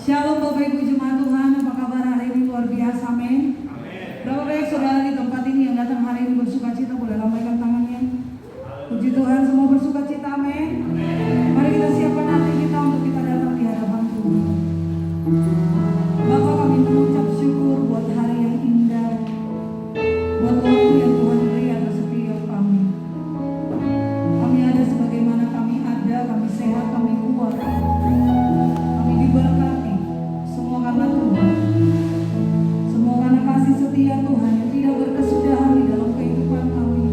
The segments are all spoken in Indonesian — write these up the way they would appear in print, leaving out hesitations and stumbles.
Shalom Bapak Ibu Jemaat Tuhan, apa kabar hari ini? Luar biasa, amin. Berapa banyak saudara di tempat ini yang datang hari ini bersuka cita? Boleh lambaikan tangannya. Puji Tuhan, semua bersuka cita, amin. Mari kita siapkan hati kita untuk kita datang di hadapan Tuhan. Bapak, kami mengucap syukur buat hari yang indah, buat waktu yang Tuhan beri atas setiap kami. Kami ada sebagaimana kami ada, kami sehat, kami kuat, kami diberkati. Semua karena Tuhan, semua karena kasih setia Tuhan yang tidak berkesudahan di dalam kehidupan kami,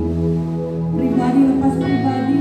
pribadi lepas pribadi,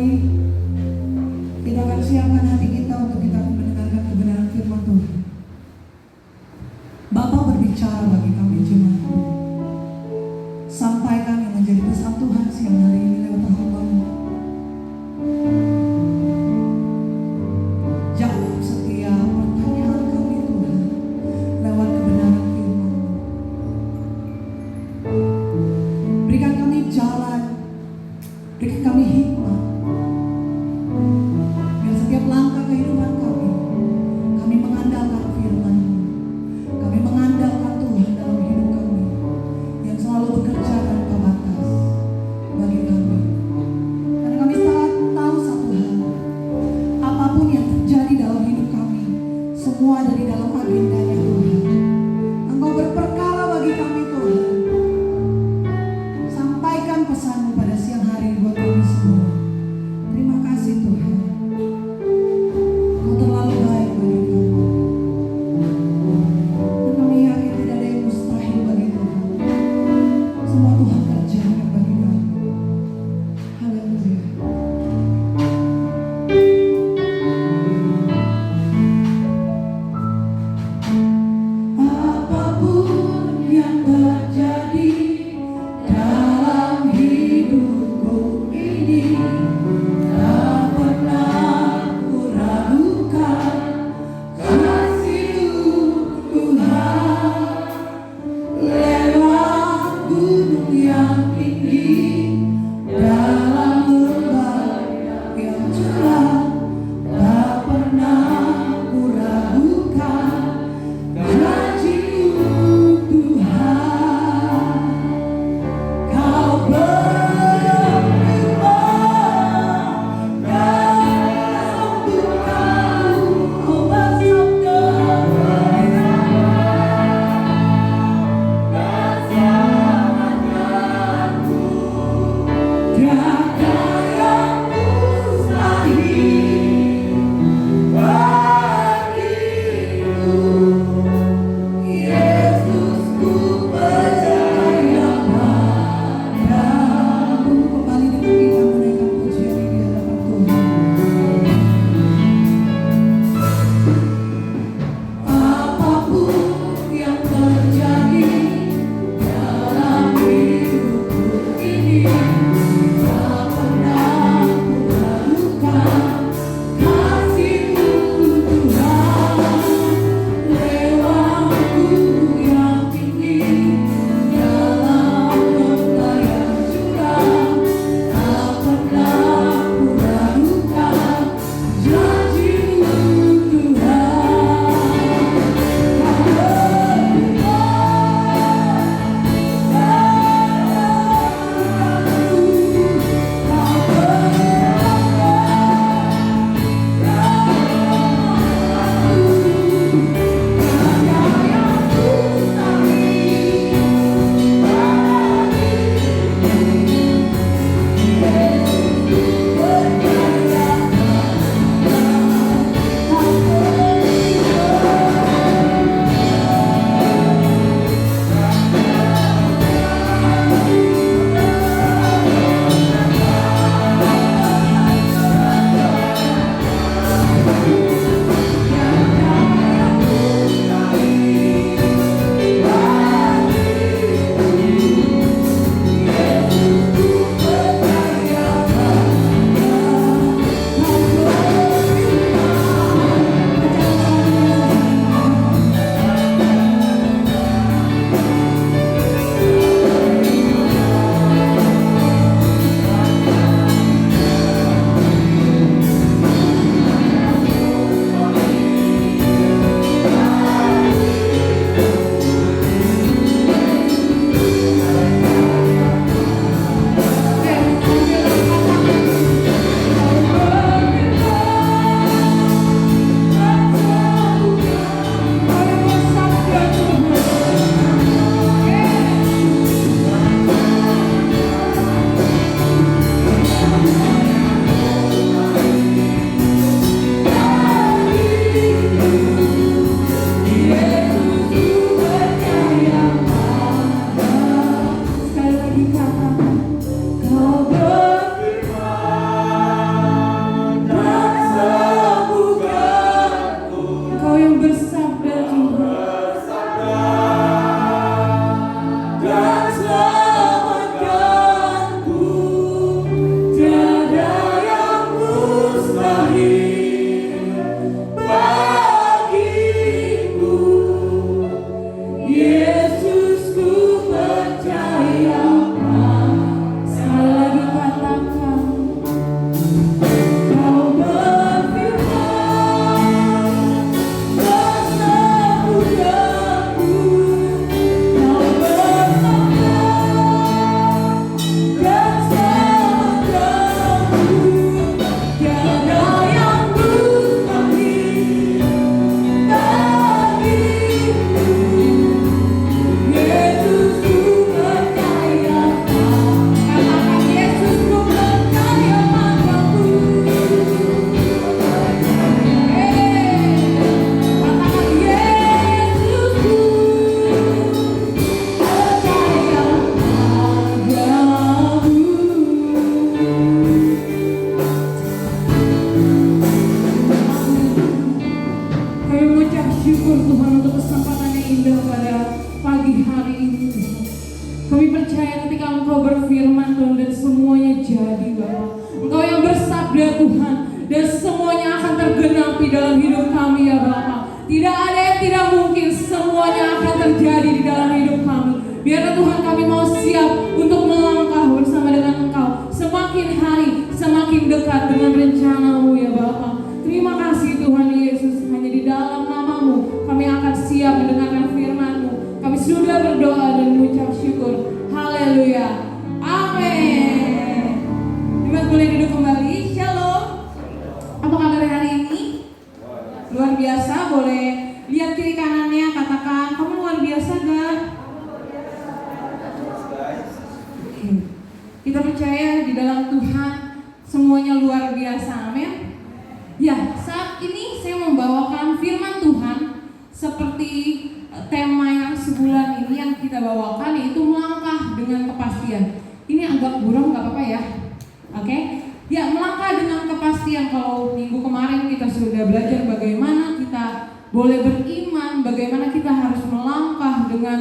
kembali kita akan siapkan hati kita untuk kita akan mendengarkan kebenaran firman Tuhan. Bapak berbicara bagi kami jemaat. Sampaikan yang menjadi pesan Tuhan siang hari ini lewat hamba-Mu. Jawab setiap pertanyaan kami Tuhan lewat kebenaran firman-Mu. Berikan kami jalan, berikan kami hikmat. Biar setiap langkah kehidupan kami mengandalkan firman-Mu. Kami mengandalkan Tuhan dalam hidup kami yang selalu bekerja tanpa batas bagi kami. Karena kami sangat tahu satu hal, apapun yang terjadi dalam hidup kami, semua ada di dalam agendanya Tuhan. Engkau berperkara bagi kami Tuhan. Sampaikan pesan-Mu pada siang hari buat kami semua. sabda Tuhan, dan semuanya akan tergenapi dalam hidup kami ya Bapa. Tidak ada yang tidak mungkin, semuanya akan terjadi di dalam hidup kami. Biarlah Tuhan kami mau siap untuk melangkah bersama dengan Engkau. Semakin hari semakin dekat dengan rencana-Mu ya Bapa. Terima kasih Tuhan Yesus, hanya di dalam nama-Mu kami akan siap mendengarkan firman-Mu. Kami sudah berdoa dan mengucap syukur. Haleluya. Amin. Jemaat boleh duduk kembali. Shalom. Apa kabar hari ini? Luar biasa. Boleh lihat kiri kanannya, katakan, kamu luar biasa gak? Kita percaya di dalam Tuhan semuanya luar biasa. Amin. Ya, saat ini saya membawakan firman Tuhan seperti tema yang sebulan ini yang kita bawakan, yaitu melangkah dengan kepastian. Ini agak buram, gak apa-apa ya. Oke? Ya, melangkah dengan kepastian. Kalau minggu kemarin kita sudah belajar bagaimana kita boleh beriman, bagaimana kita harus melangkah dengan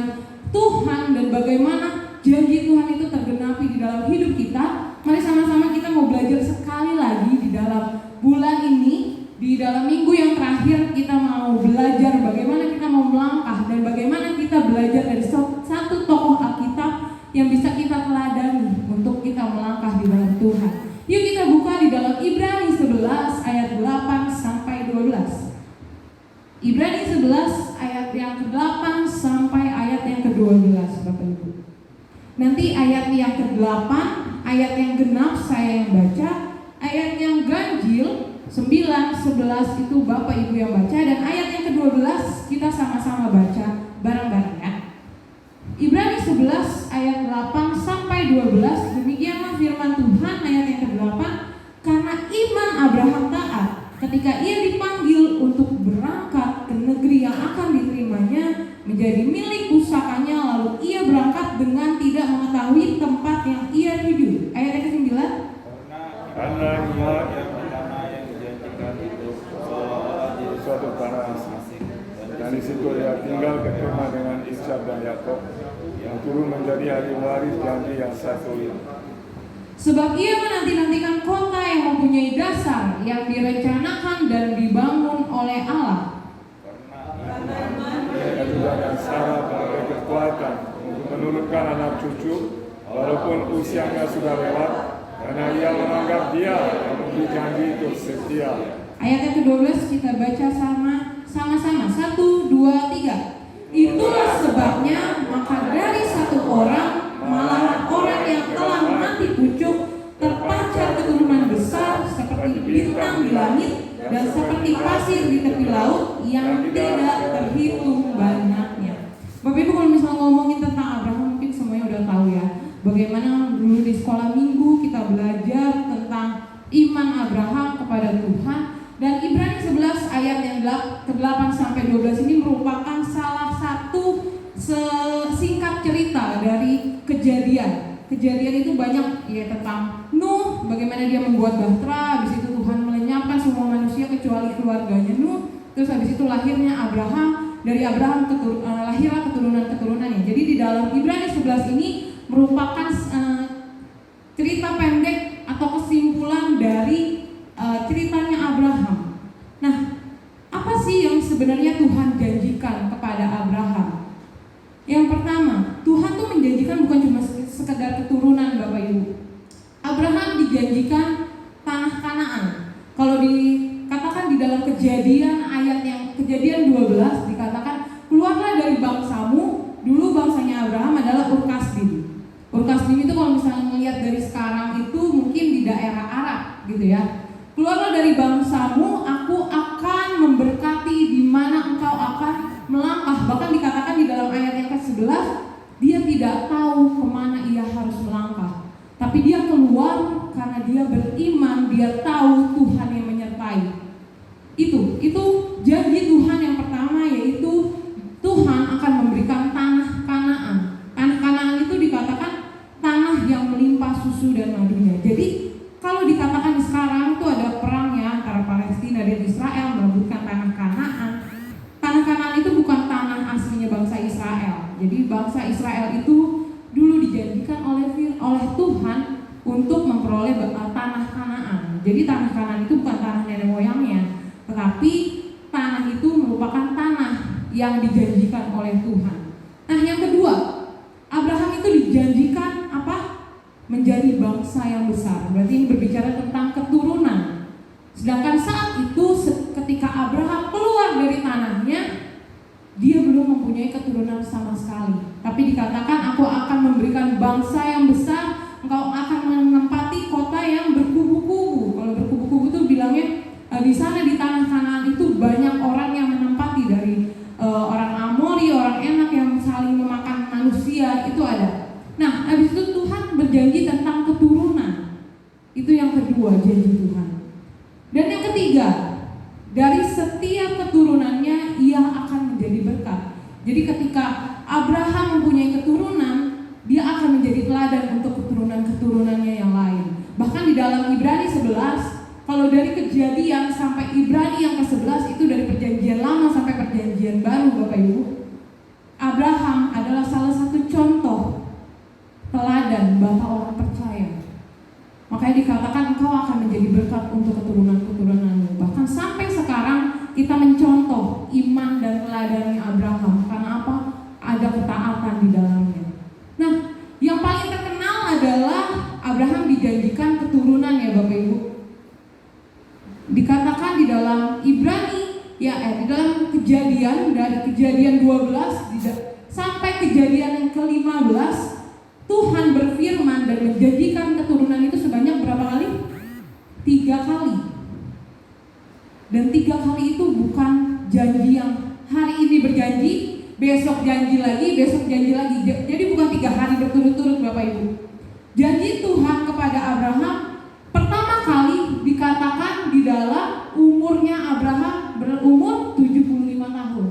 Tuhan, dan bagaimana janji Tuhan itu tergenapi di dalam hidup kita. Mari sama-sama kita mau belajar sekali lagi di dalam bulan ini, di dalam minggu yang terakhir kita mau belajar bagaimana kita mau melangkah dan bagaimana kita belajar dari satu tokoh Alkitab yang bisa kita teladani untuk kita melangkah di dalam Tuhan. Yuk kita buka di dalam Ibrani 11 ayat 8 sampai 12. Ibrani 11 ayat yang ke-8 sampai ayat yang ke-12 Bapak Ibu. Nanti ayat yang ke-8, ayat yang genap saya yang baca, ayat yang ganjil 9, 11 itu Bapak Ibu yang baca, dan ayat yang ke-12 kita sama-sama baca bareng-bareng ya. Ibrani 11 ayat 8 sampai 12, demikianlah firman Tuhan ayat yang ke-8. Karena iman Abraham taat ketika ia dipanggil untuk berangkat ke negeri yang akan diterimanya menjadi milik pusakanya, lalu ia berangkat dengan tidak mengetahui tempat yang ia tuju. Ayat yang ke-9. Karena ia yang pertama yang dijanjikan itu seolah-olah di suatu tanah asing, dan di situ ia tinggal ketemu dengan Ishak dan Yakub yang turun menjadi ahli waris janji yang satu itu. Sebab ia menanti-nantikan kota yang mempunyai dasar, yang direncanakan dan dibangun oleh Allah. Ia juga dan Sarah beroleh kekuatan untuk menurunkan anak cucu, walaupun usianya sudah lewat, karena ia menganggap dia yang memberi janji itu setia. Ayat yang ke-12 kita baca sama-sama. 1, 2, 3. Itulah sebabnya maka dari satu orang, malahan orang yang telah mati pucuk, terpancar keturunan besar seperti bintang di langit dan seperti pasir di tepi laut yang tidak terhitung banyaknya. Bapak Ibu, kalau misalnya ngomongin tentang Abraham, mungkin semuanya udah tahu ya, bagaimana dulu di sekolah minggu kita belajar tentang iman Abraham kepada Tuhan. Dan Ibrani 11 ayat yang ke-8 sampai 12 ini merupakan salah satu singkat cerita dari kejadian. Kejadian itu banyak ya, tentang Nuh, bagaimana dia membuat bahtera, habis itu Tuhan melenyapkan semua manusia kecuali keluarganya Nuh. Terus habis itu lahirnya Abraham, dari Abraham lahirlah keturunan-keturunannya. Jadi di dalam Ibrani 11 ini merupakan cerita pendek atau kesimpulan dari ceritanya Abraham. Nah, apa sih yang sebenarnya Tuhan janjikan kepada Abraham? Yang pertama, Tuhan tuh menjanjikan bukan cuma sekedar keturunan Bapak Ibu. Abraham dijanjikan tanah Kanaan. Kalau dikatakan di dalam Kejadian 12 dikatakan, keluarlah dari bangsamu. Dulu bangsanya Abraham adalah Ur-Kasdim. Ur-Kasdim itu kalau misalnya melihat dari sekarang itu mungkin di daerah Arab gitu ya. Keluarlah dari bangsamu, aku akan memberkati di mana engkau akan melangkah. Bahkan dikatakan di dalam ayat yang ke-11, dia tidak tahu kemana ia harus melangkah. Tapi dia keluar karena dia beriman, dia tahu Tuhan yang menyertai. Itu janji Tuhan yang pertama, yaitu Tuhan akan memberikan tanah Kanaan. Tanah Kanaan itu dikatakan tanah yang melimpah susu dan madunya. Jadi kalau dikatakan sekarang itu ada perang ya antara Palestina dan Israel merebutkan tanah Kanaan. Tanah Kanaan itu bukan tanah aslinya bangsa Israel. Jadi bangsa Israel itu dulu dijanjikan oleh Tuhan untuk memperoleh tanah Kanaan. Jadi tanah Kanaan itu bukan tanah nenek moyangnya, tetapi tanah itu merupakan tanah yang dijanjikan oleh Tuhan. Nah, yang kedua, Abraham itu dijanjikan apa? Menjadi bangsa yang besar. Berarti ini berbicara tentang keturunan. Sedangkan saat itu ketika Abraham keluar dari tanahnya, dia belum mempunyai keturunan sama sekali. Tapi dikatakan, aku akan memberikan bangsa yang besar, engkau akan menempati kota yang berkubu-kubu. Kalau berkubu-kubu itu bilangnya di sana di tanah Kanaan itu banyak orang yang menempati, dari orang Amori, orang Enak yang saling memakan manusia, itu ada. Nah, habis itu Tuhan berjanji tentang keturunan. Itu yang kedua, janji Tuhan. Dan yang ketiga, dari setiap keturunannya ia akan menjadi berkat. Jadi ketika Abraham mempunyai keturunan, dia akan menjadi teladan untuk keturunan-keturunannya yang lain. Bahkan di dalam Ibrani 11, kalau dari Kejadian sampai Ibrani yang ke-11 itu dari perjanjian lama sampai perjanjian baru, Bapak Ibu. Abraham adalah salah satu contoh teladan bahwa orang percaya. Makanya dikatakan engkau akan menjadi berkat untuk keturunan-keturunanmu. Bahkan sampai sekarang kita mencontoh iman dan teladannya Abraham. Karena apa? Ada ketaatan di dalamnya. Nah, yang paling terkenal adalah Abraham dijanjikan keturunan, ya Bapak Ibu. Dikatakan di dalam Ibrani, di dalam Kejadian, dari Kejadian 12 sampai Kejadian yang ke-15, Tuhan berfirman dan menjanjikan keturunan itu sebanyak berapa kali? 3 kali. Dan 3 kali itu bukan janji yang hari ini berjanji, besok janji lagi, besok janji lagi. Jadi bukan 3 hari berturut-turut, Bapak Ibu. Janji Tuhan kepada Abraham pertama kali dikatakan di dalam umurnya Abraham berumur 75 tahun.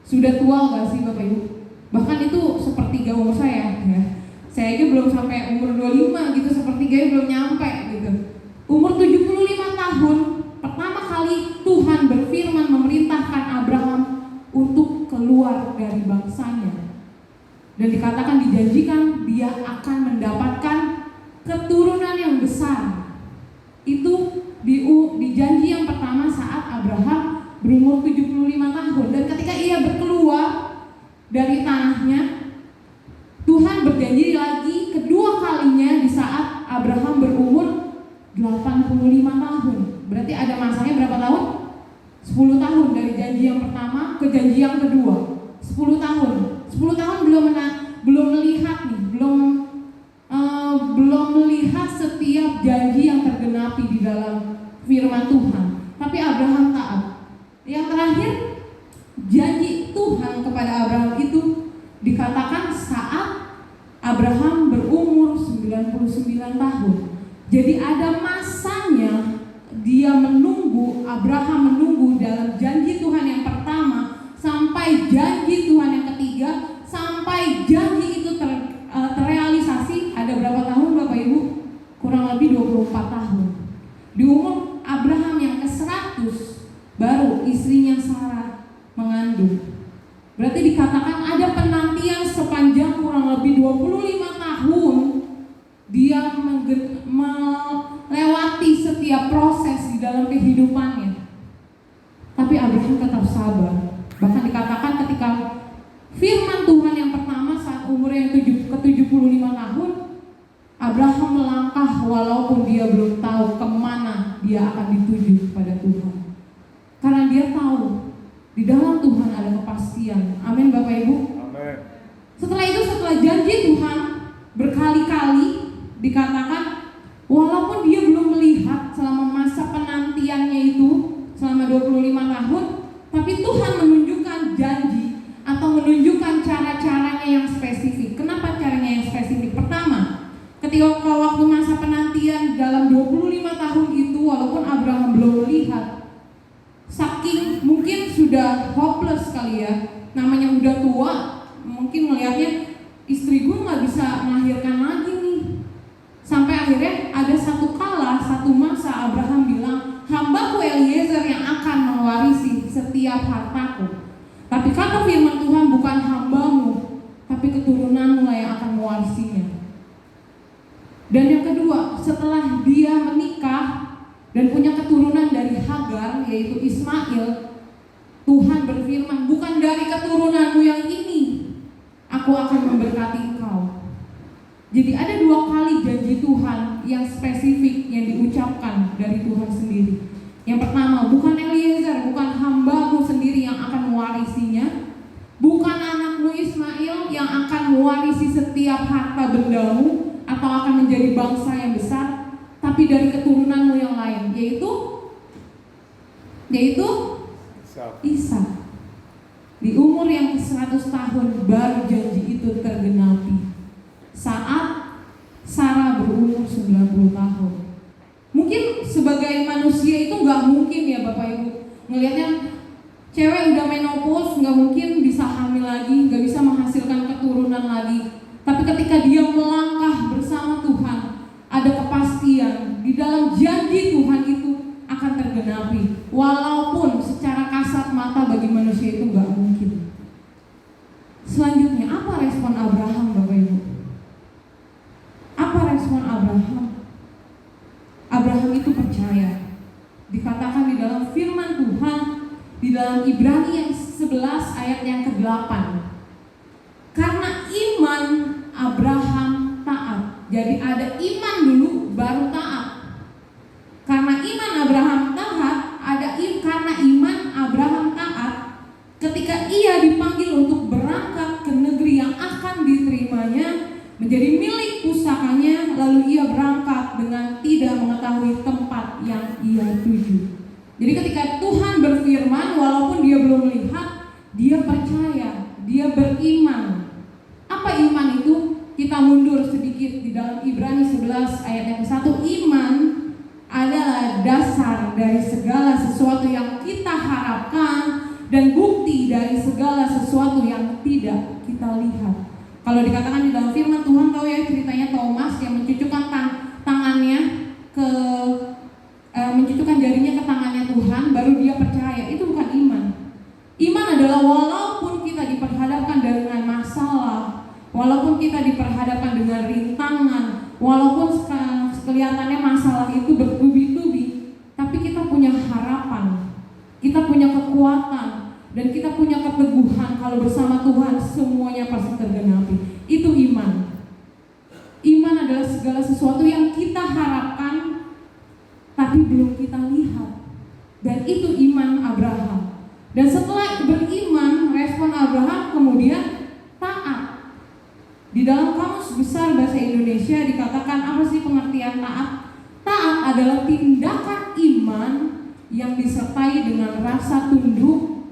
Sudah tua gak sih Bapak Ibu? Bahkan itu sepertiga umur saya, ya. Saya aja belum sampai umur 25 gitu, sepertiganya belum nyampe gitu. Umur 75 tahun, pertama kali Tuhan berfirman memerintahkan Abraham untuk keluar dari bangsanya. Dan dikatakan dijanjikan dia akan mendapatkan keturunan yang besar. Itu di janji yang pertama saat Abraham berumur 75 tahun. Dan ketika ia berkeluar dari tanahnya, Tuhan berjanji lagi kedua kalinya di saat Abraham berumur 85 tahun. Berarti ada masanya berapa tahun? 10 tahun dari janji yang pertama ke janji yang kedua. 10 tahun. 10 tahun belum melihat nih, belum melihat setiap janji yang tergenapi di dalam firman Tuhan. Tapi Abraham taat. Yang terakhir, janji Tuhan kepada Abraham itu dikatakan saat Abraham berumur 99 tahun. Jadi ada masanya dia menunggu, Abraham menunggu dalam janji Tuhan yang pertama sampai janji Tuhan yang ketiga, sampai janji itu terrealisasi. Ada berapa tahun Bapak Ibu? Kurang lebih 24 tahun. Di umur Abraham yang ke-100 baru istrinya Sarah mengandung. Berarti dikatakan ada penantian sepanjang kurang lebih 25 tahun. Dia melewati setiap proses di dalam kehidupannya. Tapi Abraham tetap sabar. Bahkan dikatakan ketika firman Tuhan yang pertama saat umurnya ke-75 tahun, Abraham melangkah walaupun dia belum tahu kemana dia akan dituju pada Tuhan. Karena dia tahu di dalam Tuhan ada kepastian. Amin Bapak Ibu. Amin. Setelah itu, setelah janji Tuhan berkali-kali dikatakan walaupun dia belum melihat selama masa penantiannya itu selama 25 tahun, tapi Tuhan menunjukkan janji atau menunjukkan cara-caranya yang spesifik. Kenapa caranya yang spesifik? Pertama, ketika waktu masa penantian dalam 25 tahun itu, walaupun Abraham belum melihat, saking mungkin sudah hopeless kali ya, namanya udah tua, mungkin melihatnya istri gue gak bisa melahirkan lagi nih. Sampai akhirnya ada satu masa Abraham bilang, hambaku Eliezer yang akan mewarisi setiap hartaku. Tapi kata firman Tuhan, bukan hambamu, tapi keturunanmu lah yang akan mewarisinya. Dan yang kedua, setelah dia menikah, dan punya keturunan dari Hagar, yaitu Ismail, Tuhan berfirman, bukan dari keturunanmu yang ini aku akan memberkati engkau. Jadi ada 2 kali janji Tuhan yang spesifik yang diucapkan dari Tuhan sendiri. Yang pertama, bukan Eliezer, bukan hambamu sendiri yang akan mewarisinya, bukan anakmu Ismail yang akan mewarisi setiap harta bendamu atau akan menjadi bangsa yang besar, tapi dari keturunanmu yang lain, yaitu Ishak. Di umur yang ke-100 tahun baru janji itu tergenapi, saat Sarah berumur 90 tahun. Mungkin sebagai manusia itu nggak mungkin ya Bapak Ibu, ngelihatnya cewek udah menopause, nggak mungkin bisa hamil lagi, nggak bisa menghasilkan keturunan lagi. Tapi ketika dia melangkah bersama Tuhan, ada kepastian di dalam janji Tuhan itu akan tergenapi, walaupun secara kasat mata bagi manusia itu nggak mungkin. Selanjutnya, apa respon Abraham, Bapak Ibu? Apa respon Abraham? Abraham itu percaya. Dikatakan di dalam firman Tuhan, di dalam Ibrani yang 11 ayat yang ke-8. Karena iman Abraham taat. Jadi ada iman dulu baru taat. Karena iman Abraham taat, karena iman Abraham taat, ketika ia dipanggil untuk berangkat ke negeri yang akan diterimanya menjadi milik pusakanya, lalu ia berangkat dengan tidak mengetahui tempat yang ia tuju. Jadi ketika Tuhan berfirman, walaupun dia belum melihat, dia percaya, dia beriman. Apa iman itu? Kita mundur sedikit di dalam Ibrani 11 ayat yang 1. Iman adalah dasar dari segala sesuatu yang kita harapkan dan bukti dari segala sesuatu yang tidak kita lihat. Kalau dikatakan di dalam firman Tuhan, tahu ya ceritanya Thomas yang mencucukkan tangannya ke mencucukkan jarinya ke tangannya Tuhan, baru dia percaya. Itu bukan iman. Iman adalah walaupun kita diperhadapkan dengan masalah, walaupun kita diperhadapkan dengan rintangan, walaupun kelihatannya masalah itu bertubi-tubi, tapi kita punya harapan, kita punya kekuatan, dan kita punya keteguhan kalau bersama Tuhan semuanya pasti tergenapi. Itu iman. Iman adalah segala sesuatu yang kita harapkan tapi belum kita lihat. Dan itu iman Abraham. Dan setelah beriman, respon Abraham kemudian taat. Di dalam Kamus Besar Bahasa Indonesia dikatakan apa sih pengertian taat? Taat adalah tindakan iman yang disertai dengan rasa tunduk,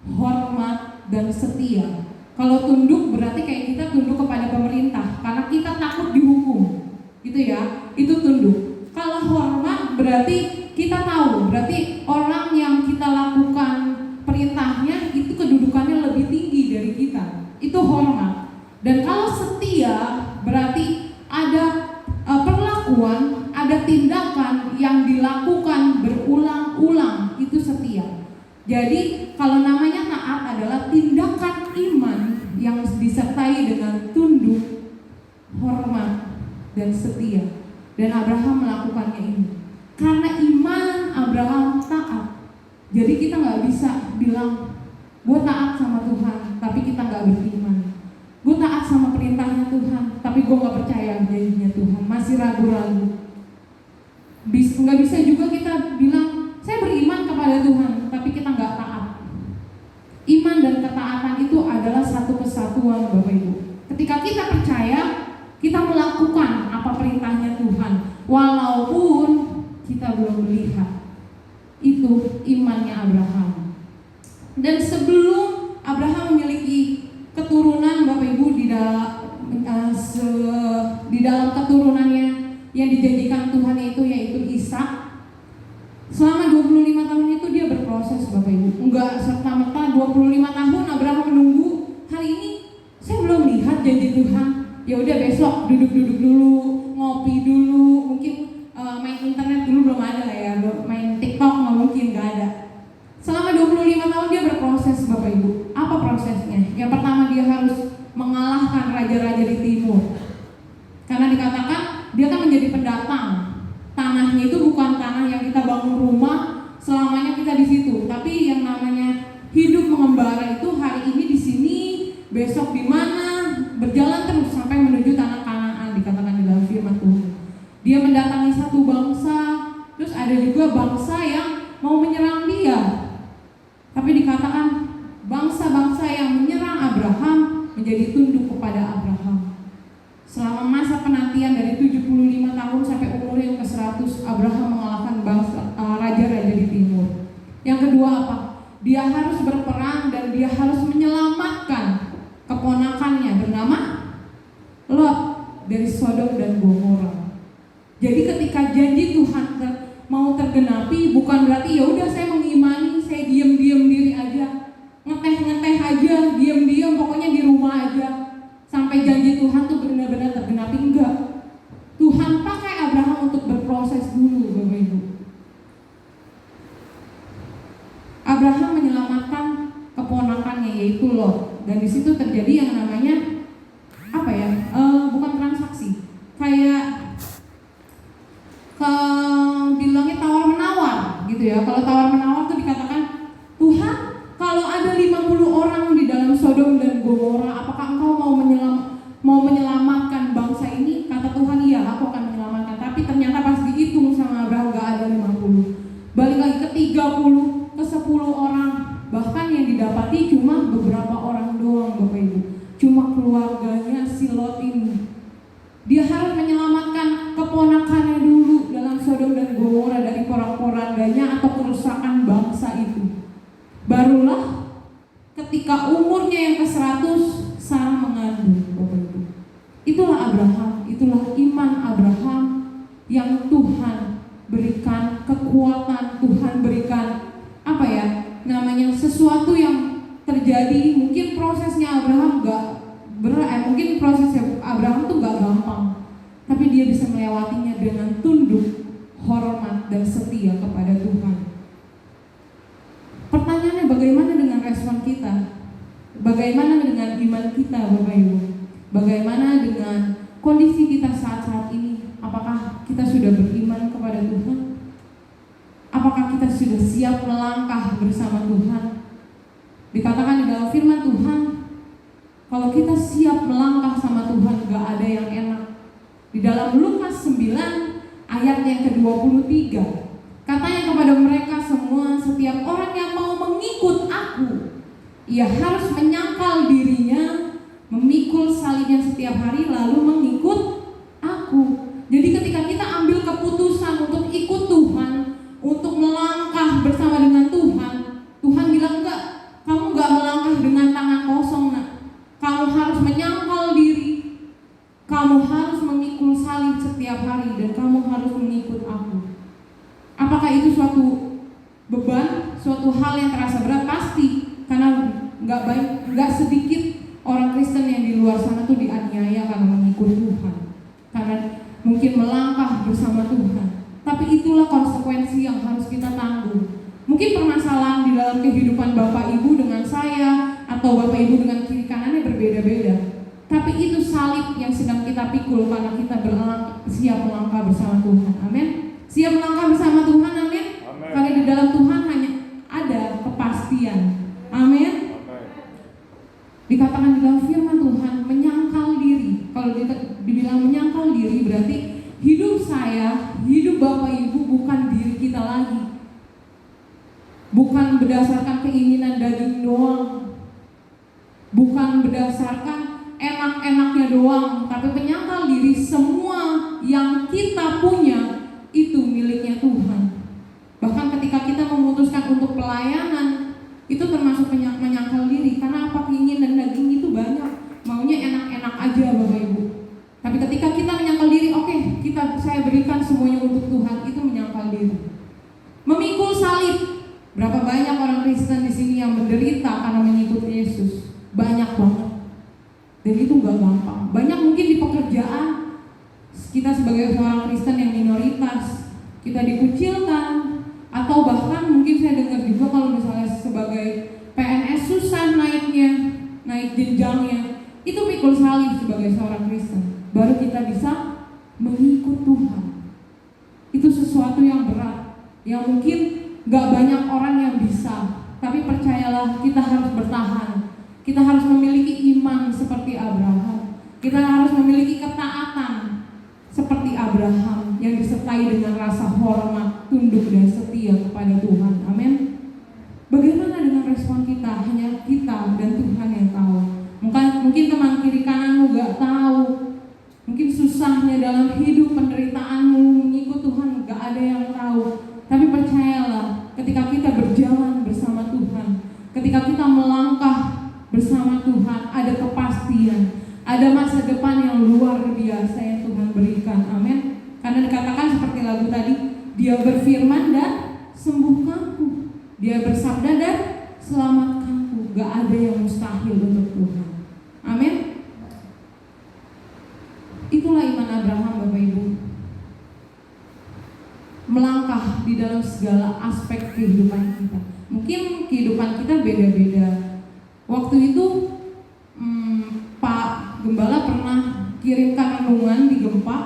hormat, dan setia. Kalau tunduk berarti kayak kita tunduk kepada pemerintah karena kita takut dihukum, gitu ya. Itu tunduk. Kalau hormat berarti kita tahu, berarti orang yang kita lakukan perintahnya itu kedudukannya lebih tinggi dari kita. Itu hormat. Dan kalau setia berarti ada perlakuan, ada tindakan yang dilakukan berulang-ulang, itu setia. Jadi kalau namanya taat adalah tindakan iman yang disertai dengan tunduk, hormat, dan setia. Dan Abraham melakukannya ini karena iman Abraham taat. Jadi kita nggak bisa bilang gue taat sama Tuhan tapi kita nggak beriman. Gue taat sama perintahnya Tuhan tapi gue nggak percaya janjinya Tuhan, masih ragu-ragu. Nggak bisa juga kita bilang saya beriman kepada Tuhan tapi kita nggak taat. Iman dan ketaatan itu adalah satu kesatuan, Bapak Ibu. Ketika kita percaya, kita melakukan apa perintahnya Tuhan walaupun kita belum melihat. Itu imannya Abraham. Dan sebelum Abraham memiliki keturunan, Bapak Ibu, di dalam keturunannya yang dijanjikan Tuhan yaitu Ishak, selama 25 tahun itu dia berproses, Bapak Ibu. Enggak serta-merta 25 tahun Abraham menunggu, hari ini saya belum lihat janji Tuhan. Ya udah besok duduk-duduk dulu, ngopi dulu, mungkin main internet dulu belum ada lah ya, main TikTok nggak mungkin, nggak ada. Selama 25 tahun dia berproses, Bapak Ibu. Apa prosesnya? Yang pertama dia harus mengalahkan raja-raja di timur. Karena dikatakan dia kan menjadi pendatang. Tanahnya itu bukan tanah yang kita bangsa yang mau menyerang dia. Tapi dikatakan bangsa-bangsa yang menyerang Abraham menjadi tunduk kepada Abraham. Selama masa penantian dari 75 tahun sampai umur yang ke-100, Abraham mengalahkan raja-raja di timur. Yang kedua apa? Dia harus berperang dan dia harus menyelamatkan keponakannya bernama Lot dari Sodom dan Gomora. Jadi ketika janji Tuhan mau tergenapi, bukan berarti ya udah saya mengimani, saya diam-diam diri aja, ngeteh aja, diam-diam pokoknya di rumah aja sampai janji Tuhan tuh benar-benar tergenapi. Enggak. Tuhan pakai Abraham untuk berproses dulu, Bapak Ibu. Abraham menyelamatkan keponakannya yaitu Lot, dan di situ terjadi yang namanya apa ya? Bukan transaksi, kayak bilangnya tawar menawar gitu ya. Kalau tawar menawar tuh dikatakan, Tuhan, kalau ada 50 orang di dalam Sodom dan Gomora, apakah engkau mau menyelamatkan bangsa ini? Kata Tuhan, iya, aku akan menyelamatkan. Tapi ternyata pas dihitung sama Abraham gak ada 50. Balik lagi ke 30, ke 10 orang. Bahkan yang didapati cuma beberapa orang doang, Bapak Ibu. Cuma keluarganya si Lot ini. Dia harus menyelamatkan keponakannya dulu dalam Sodom dan Gomora dari porak-porandanya atau kerusakan bangsa itu. Barulah ketika umurnya yang ke-100, Sarah mengandung, Bapak Ibu. Itulah Abraham, itulah iman Abraham yang Tuhan berikan kekuatan, Tuhan berikan apa ya? Namanya sesuatu yang terjadi. Mungkin prosesnya Abraham mungkin prosesnya Abraham tuh gak gampang, tapi dia bisa melewatinya dengan tunduk, hormat dan setia kepada Tuhan. Pertanyaannya, bagaimana dengan respon kita? Bagaimana dengan iman kita, Bapak Ibu? Bagaimana dengan kondisi kita saat-saat ini? Apakah kita sudah beriman kepada Tuhan? Apakah kita sudah siap melangkah bersama Tuhan? Dikatakan di dalam firman Tuhan, kalau kita siap melangkah sama Tuhan, gak ada yang enak. Di dalam Lukas 9 ayat yang ke-23, katanya kepada mereka semua, setiap orang yang mau mengikut aku, ia harus menyangkal dirinya, memikul salibnya setiap hari, lalu mengikut aku. Jadi ketika kita ambil keputusan untuk ikut Tuhan, untuk melangkah bersama dengan Tuhan, Tuhan bilang enggak, kamu enggak melangkah dengan tangan kosong, nak. Kamu harus menyangkal diri, kamu harus memikul salib setiap hari, dan kamu harus mengikut aku. Apakah itu suatu beban, suatu hal yang terasa berat? Pasti, karena nggak sedikit orang Kristen yang di luar sana tuh dianiaya karena mengikut Tuhan, karena mungkin melangkah bersama Tuhan. Tapi itulah konsekuensi yang harus kita tanggung. Mungkin permasalahan di dalam kehidupan Bapak Ibu dengan saya, atau Bapak Ibu dengan kiri kanannya berbeda-beda. Tapi itu salib yang sedang kita pikul karena kita siap melangkah bersama Tuhan. Amin. Siap melangkah bersama Tuhan, amin. Karena di dalam Tuhan hanya ada kepastian. Amin. Dikatakan di dalam firman Tuhan, menyangkal diri. Kalau dibilang menyangkal diri, berarti hidup saya, hidup Bapak Ibu bukan diri kita lagi. Bukan berdasarkan keinginan daging doang, bukan berdasarkan enak-enaknya doang, tapi menyangkal diri. Semua yang kita punya itu miliknya Tuhan. Bahkan ketika kita memutuskan untuk pelayanan, itu termasuk menyangkal diri. Karena apa? Keinginan daging itu banyak, maunya enak-enak aja, Bapak Ibu. Tapi ketika kita menyangkal diri, oke, saya berikan semuanya untuk Tuhan, itu menyangkal diri. Memikul salib. Berapa banyak orang Kristen di sini yang menderita karena mengikuti Yesus? Banyak banget. Dan itu gak gampang. Banyak mungkin di pekerjaan, kita sebagai seorang Kristen yang minoritas, kita dikucilkan. Atau bahkan mungkin saya dengar juga kalau misalnya sebagai PNS susah naik jenjangnya. Itu pikul salib sebagai seorang Kristen. Baru kita bisa mengikut Tuhan. Itu sesuatu yang berat, yang mungkin gak banyak orang yang bisa. Tapi percayalah, kita harus bertahan. Kita harus memiliki iman seperti Abraham. Kita harus memiliki ketaatan seperti Abraham yang disertai dengan rasa hormat, tunduk dan setia setia kepada Tuhan. Amin. Bagaimana dengan respon kita? Hanya kita dan Tuhan yang tahu. Mungkin teman kiri kananmu gak tahu. Mungkin susahnya dalam hidup, penderitaanmu mengikut Tuhan, gak ada yang tahu. Tapi percayalah, ketika kita berjalan bersama Tuhan, ketika kita melangkah bersama Tuhan, ada kepastian, ada masa depan yang luar biasa yang Tuhan berikan. Amin. Karena dikatakan seperti lagu tadi, Dia berfirman dan sembuhkanku, Dia bersabda dan selamatkanku. Gak ada yang mustahil untuk Tuhan. Amin. Itulah iman Abraham, Bapak Ibu. Melangkah di dalam segala aspek kehidupan kita. Mungkin kehidupan kita beda-beda. Waktu itu Pak Gembala pernah kirimkan renungan di Gempa.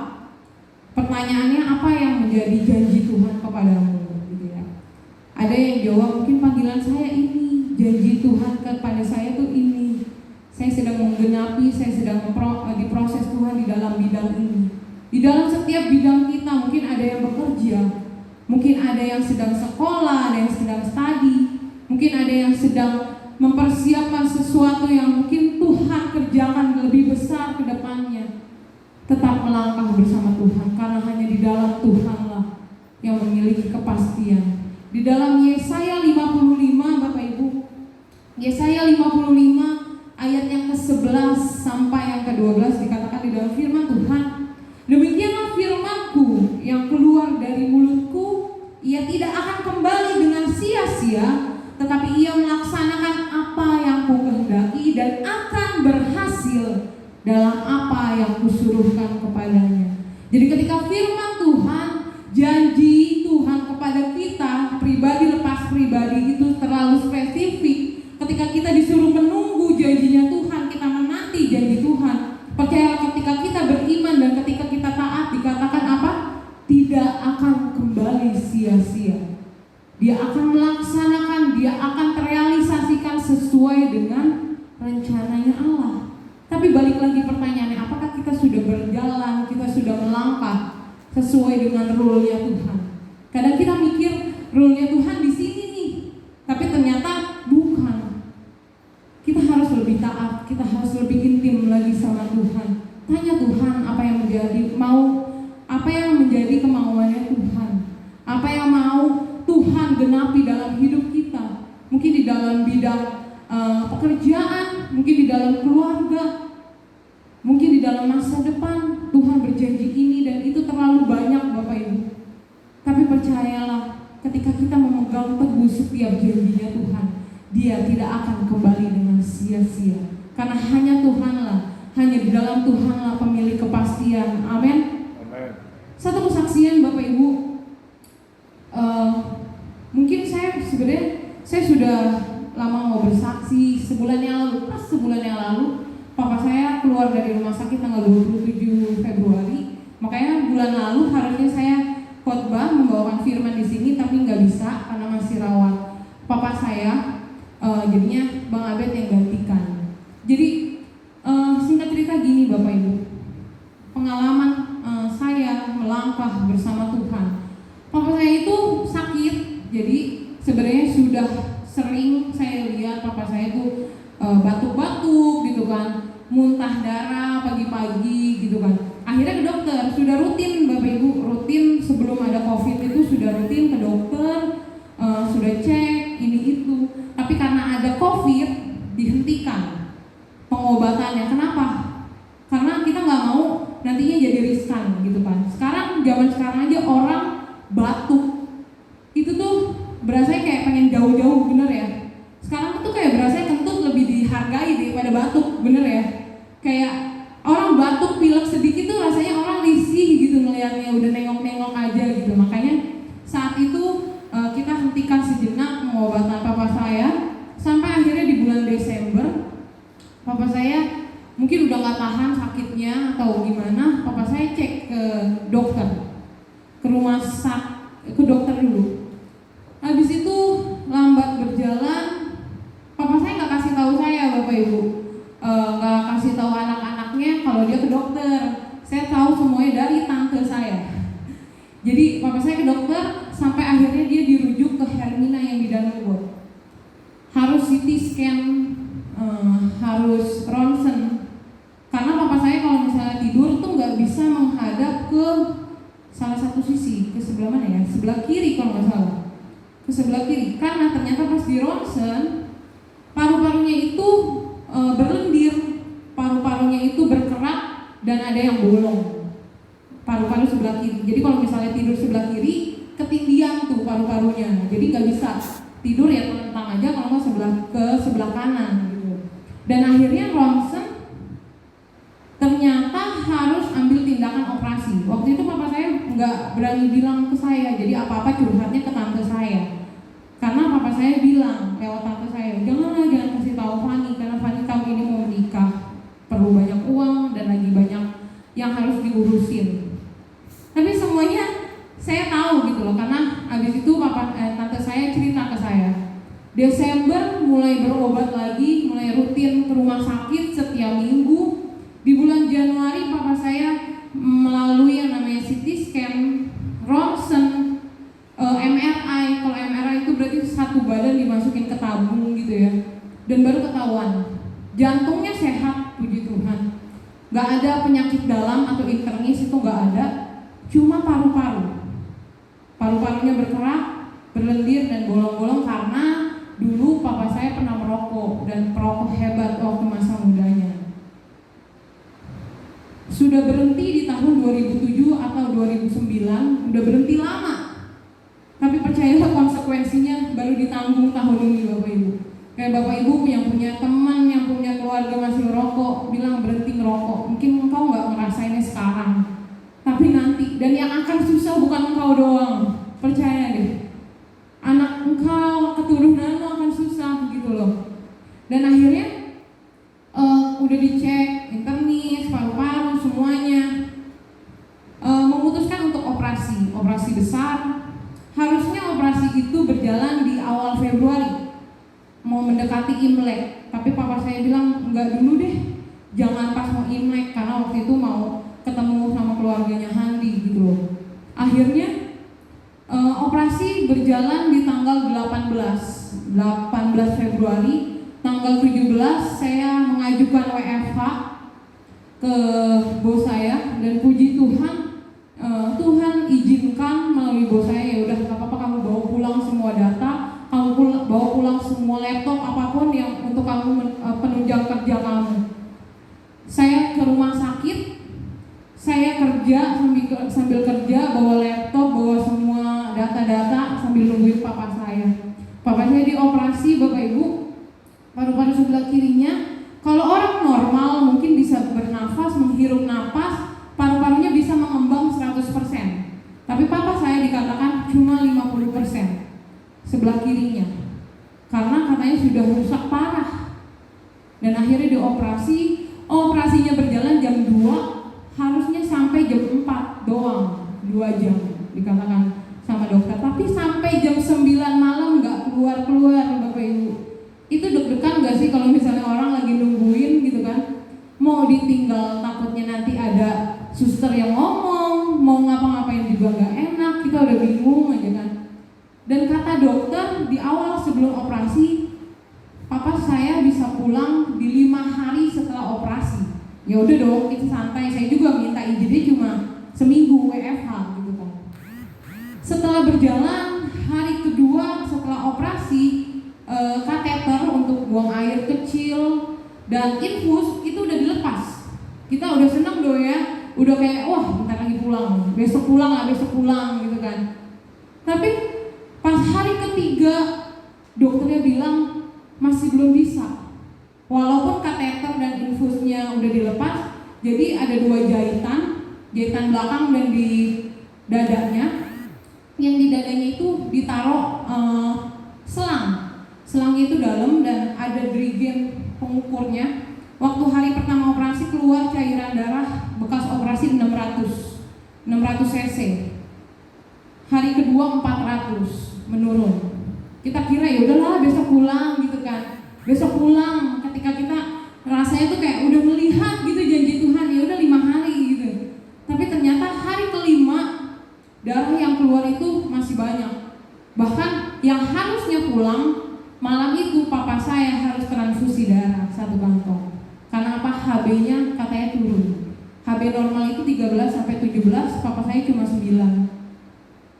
Pertanyaannya, apa yang menjadi janji Tuhan kepadamu? Gitu ya. Ada yang jawab, mungkin panggilan saya ini, janji Tuhan kepada saya tuh ini. Saya sedang menggenapi, saya sedang diproses Tuhan di dalam bidang ini. Di dalam setiap bidang kita mungkin ada yang bekerja, mungkin ada yang sedang sekolah, ada yang sedang studi, mungkin ada yang sedang mempersiapkan sesuatu yang mungkin Tuhan kerjakan lebih besar ke depannya. Tetap melangkah bersama Tuhan, karena hanya di dalam Tuhanlah yang memiliki kepastian. Di dalam Yesaya 55, Bapak Ibu, Yesaya 55 ayat yang ke-11 sampai yang ke-12 dikatakan di dalam firman Tuhan, demikianlah firman-Ku yang keluar dari mulut-Ku, ia tidak akan kembali dengan sia-sia, tetapi ia melaksanakan apa yang Ku kehendaki dan akan berhasil dalam apa yang Kusuruhkan kepadanya. Jadi ketika firman Tuhan, janji Tuhan kepada kita pribadi lepas pribadi itu terlalu spesifik. Ketika kita disuruh menunggu janjinya Tuhan, kita menanti janji Tuhan. Percayalah, ketika kita beriman dan ketika kita taat, dikatakan apa? Tidak akan kembali sia-sia. Dia akan melaksanakan, dia akan terrealisasikan sesuai dengan rencananya Allah. Tapi balik lagi pertanyaannya, apakah kita sudah berjalan, kita sudah melangkah sesuai dengan rule-nya Tuhan? Kadang kita mikir rule-nya Tuhan di sini nih, tapi ternyata bukan. Kita harus lebih taat, kita harus lebih intim lagi sama Tuhan. Tanya Tuhan apa yang menjadi kemauannya Tuhan, apa yang mau Tuhan genapi dalam hidup kita. Mungkin di dalam bidang pekerjaan, mungkin di dalam keluarga, mungkin di dalam masa depan. Tuhan berjanji ini dan itu terlalu banyak, Bapak Ibu. Tapi percayalah, ketika kita memegang teguh setiap janjinya Tuhan, Dia tidak akan kembali dengan sia-sia. Karena hanya Tuhanlah, hanya di dalam Tuhanlah pemilik kepastian. Amin. Satu kesaksian, Bapak Ibu. Mungkin saya sudah lama mau bersaksi. Sebulan yang lalu, papa saya keluar dari rumah sakit tanggal 27 Februari. Makanya bulan lalu harusnya saya khotbah membawakan firman di sini, tapi nggak bisa karena masih rawat papa saya. Jadinya Bang Abed yang gantikan. Jadi singkat cerita gini, Bapak Ibu, pengalaman saya melangkah bersama Tuhan. Papa saya itu sakit, jadi sebenarnya sudah sering saya lihat papa saya itu batuk-batuk gitu kan, muntah darah pagi-pagi gitu kan. Akhirnya ke dokter, sudah rutin Bapak Ibu, rutin sebelum ada COVID itu sudah rutin ke dokter, sudah cek ini itu. Tapi karena ada COVID dihentikan pengobatannya. Kenapa? Karena kita nggak mau nantinya jadi riskan gitu kan. Zaman sekarang aja orang batuk itu tuh berasanya kayak pengen jauh-jauh, bener ya? Sekarang tuh kayak berasanya kentut lebih dihargai daripada batuk, bener ya? Kayak orang batuk pilek sedikit tuh rasanya orang risih gitu ngelihatnya, udah nengok-nengok aja gitu. Makanya saat itu kita hentikan sejenak pengobatan papa saya sampai akhirnya di bulan Desember papa saya mungkin udah gak tahan sakitnya atau gimana. Papa saya cek ke dokter, ke rumah sakit, ke dokter dulu. Habis itu lambat berjalan, papa saya gak kasih tahu saya, Bapak Ibu, gak kasih tahu anak-anaknya kalau dia ke dokter. Saya tahu semuanya dari tante saya. Jadi papa saya ke dokter sampai akhirnya dia dirujuk ke sebelah kiri, karena ternyata pas di ronsen paru-parunya itu berlendir, paru-parunya itu berkerak dan ada yang bolong, paru-paru sebelah kiri. Jadi kalau misalnya tidur sebelah kiri ketindian tuh paru-parunya, jadi nggak bisa tidur ya telentang aja kalau nggak ke sebelah kanan gitu. Dan akhirnya ronsen ternyata harus ambil tindakan operasi. Waktu itu papa saya nggak berani bilang ke saya, jadi apa-apa curhatnya ke tante saya. Karena papa saya bilang lewat tante saya, jangan kasih tahu Fanny, karena Fanny tahun ini mau menikah, perlu banyak uang dan lagi banyak yang harus diurusin. Tapi semuanya saya tahu gitu loh, karena abis itu tante saya cerita ke saya. Desember mulai berobat lagi, mulai rutin ke rumah sakit setiap minggu. Di bulan Januari papa saya melalui yang namanya CT scan, ronsen, MRI. Kalau MRI itu berarti satu badan dimasukin ke tabung gitu ya. Dan baru ketahuan jantungnya sehat, puji Tuhan. Gak ada penyakit dalam atau internis, itu gak ada. Cuma paru-parunya berkerak, berlendir dan bolong-bolong karena dulu papa saya pernah merokok dan perokok hebat waktu masa mudanya. Sudah berhenti di tahun 2007 atau 2009, udah berhenti lama. Tapi percayalah konsekuensinya baru ditanggung tahun ini Bapak Ibu. Kayak Bapak Ibu yang punya teman, yang punya keluarga masih merokok, bilang berhenti ngerokok. Mungkin engkau nggak ngerasainnya sekarang, tapi nanti. Dan yang akan susah bukan engkau doang, percaya deh. Anak engkau, keturunan lo akan susah gitu loh. Dan akhirnya udah dicek internis, paru-paru, semuanya. Memutuskan untuk operasi besar. Harusnya operasi itu berjalan di awal Februari, mau mendekati Imlek. Tapi papa saya bilang enggak dulu deh, jangan pas mau Imlek, karena waktu itu mau ketemu sama keluarganya Handi gitu loh. Akhirnya operasi berjalan di tanggal 18 Februari. Tanggal 17 saya mengajukan WFH ke bos saya, dan puji Tuhan, Tuhan izinkan melalui bos saya, ya udah nggak apa-apa, kamu bawa pulang semua data, kamu bawa pulang semua laptop, apapun yang untuk kamu penunjang kerja kamu. Saya ke rumah sakit, saya kerja sambil kerja, bawa laptop, bawa semua data-data sambil nungguin papa saya. Papa saya dioperasi Bapak Ibu, paru-paru sebelah kirinya. Kalau orang normal mungkin bisa bernafas, menghirup nafas, paru-parunya bisa mengembang 100%. Tapi papa saya dikatakan cuma 50% sebelah kirinya, karena katanya sudah rusak parah. Dan akhirnya dioperasi. Operasinya berjalan jam 2, harusnya sampai jam 4 doang, 2 jam dikatakan sama dokter. Tapi sampai jam 9 malam nggak keluar-keluar Bapak Ibu. Itu deg-degan gak sih kalau misalnya orang lagi nungguin gitu kan, mau ditinggal takutnya nanti ada suster yang ngomong, mau ngapa-ngapain juga gak enak, kita udah bingung aja kan. Dan kata dokter di awal sebelum operasi, papa saya bisa pulang di 5 hari setelah operasi. Ya udah dong, kita santai. Saya juga minta izinnya cuma seminggu WFH gitu kan. Setelah berjalan hari kedua setelah operasi, kateter untuk buang air kecil dan infus itu udah dilepas. Kita udah seneng dong ya, udah kayak wah bentar lagi pulang, besok pulang gitu kan. Tapi pas hari ketiga dokternya bilang masih belum bisa. Walaupun kateter dan infusnya udah dilepas, jadi ada 2 jahitan belakang dan di dadanya. Yang di dadanya itu ditaruh selangnya itu dalam dan ada drigen pengukurnya. Waktu hari pertama operasi keluar cairan darah bekas operasi 600 cc. Hari kedua 400 menurun. Kita kira ya udahlah besok pulang gitu kan. Besok pulang, ketika kita rasanya tuh kayak udah melihat gitu janji Tuhan, ya udah 5 hari gitu. Tapi ternyata hari kelima darah yang keluar itu masih banyak. Bahkan yang harusnya pulang malam itu papa saya harus transfusi darah 1 kantong. Karena apa? HB-nya katanya turun. HB normal itu 13 sampai 17, papa saya cuma 9.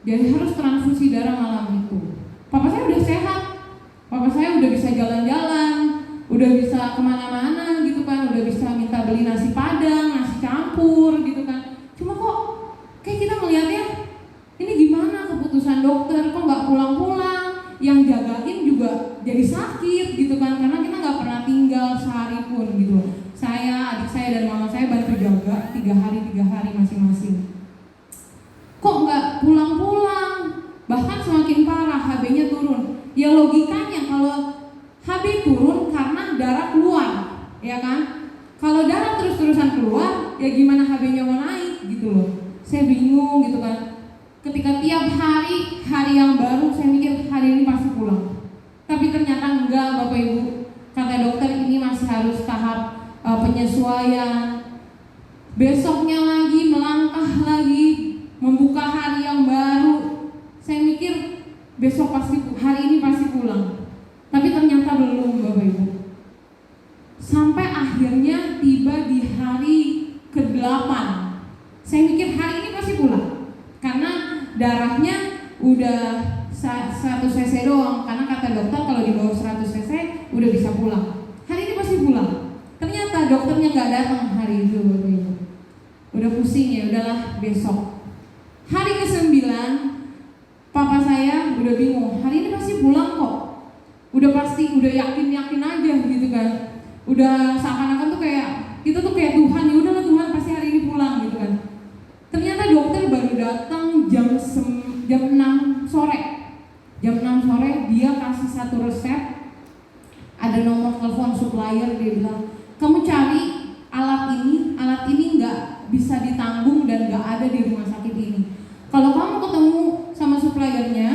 Jadi harus transfusi darah malam itu. Papa saya udah sehat, papa saya udah bisa jalan-jalan, udah bisa kemana-mana gitu kan, udah bisa minta beli nasi padang, nasi campur gitu kan. Cuma kok kayak kita melihatnya, ini gimana keputusan dokter, kok nggak pulang-pulang, yang jagain juga jadi sakit gitu kan, karena kita nggak pernah tinggal sehari pun gitu. Saya, adik saya dan mama saya bantu jaga 3 hari masing-masing. Kok nggak pulang-pulang, bahkan semakin parah, HB-nya turun. Ya logikanya kalau HB turun karena darah keluar, ya kan? Kalau darah terus-terusan keluar, ya gimana HB-nya mau naik gitu loh. Saya bingung gitu kan. Ketika tiap hari yang baru, saya mikir hari ini pasti pulang. Tapi ternyata enggak, Bapak Ibu. Kata dokter ini masih harus tahap penyesuaian. Besoknya lagi, melangkah lagi, membuka hari yang baru. Saya mikir besok pasti, hari ini pasti pulang. Tapi ternyata belum, Bapak Ibu. Sampai akhirnya tiba di hari ke-8. Saya mikir hari ini pasti pulang. Karena darahnya udah 100 cc doang. Karena kata dokter kalau di bawah 100 cc udah bisa pulang. Hari ini pasti pulang. Ternyata dokternya nggak datang hari itu, Bapak Ibu. Udah pusing ya, udahlah besok. Hari ke-9, papa saya udah bingung, hari ini pasti pulang kok. Udah pasti, udah yakin aja gitu kan. Udah seakan-akan tuh kayak, kita tuh kayak Tuhan, ya udahlah Tuhan pasti hari ini pulang gitu kan. Ternyata dokter baru datang jam 6 sore. Jam 6 sore dia kasih satu resep, ada nomor telepon supplier, dia bilang, kamu cari alat ini nggak bisa ditanggung dan nggak ada di rumah sakit ini. Kalau kamu ketemu sama suppliernya,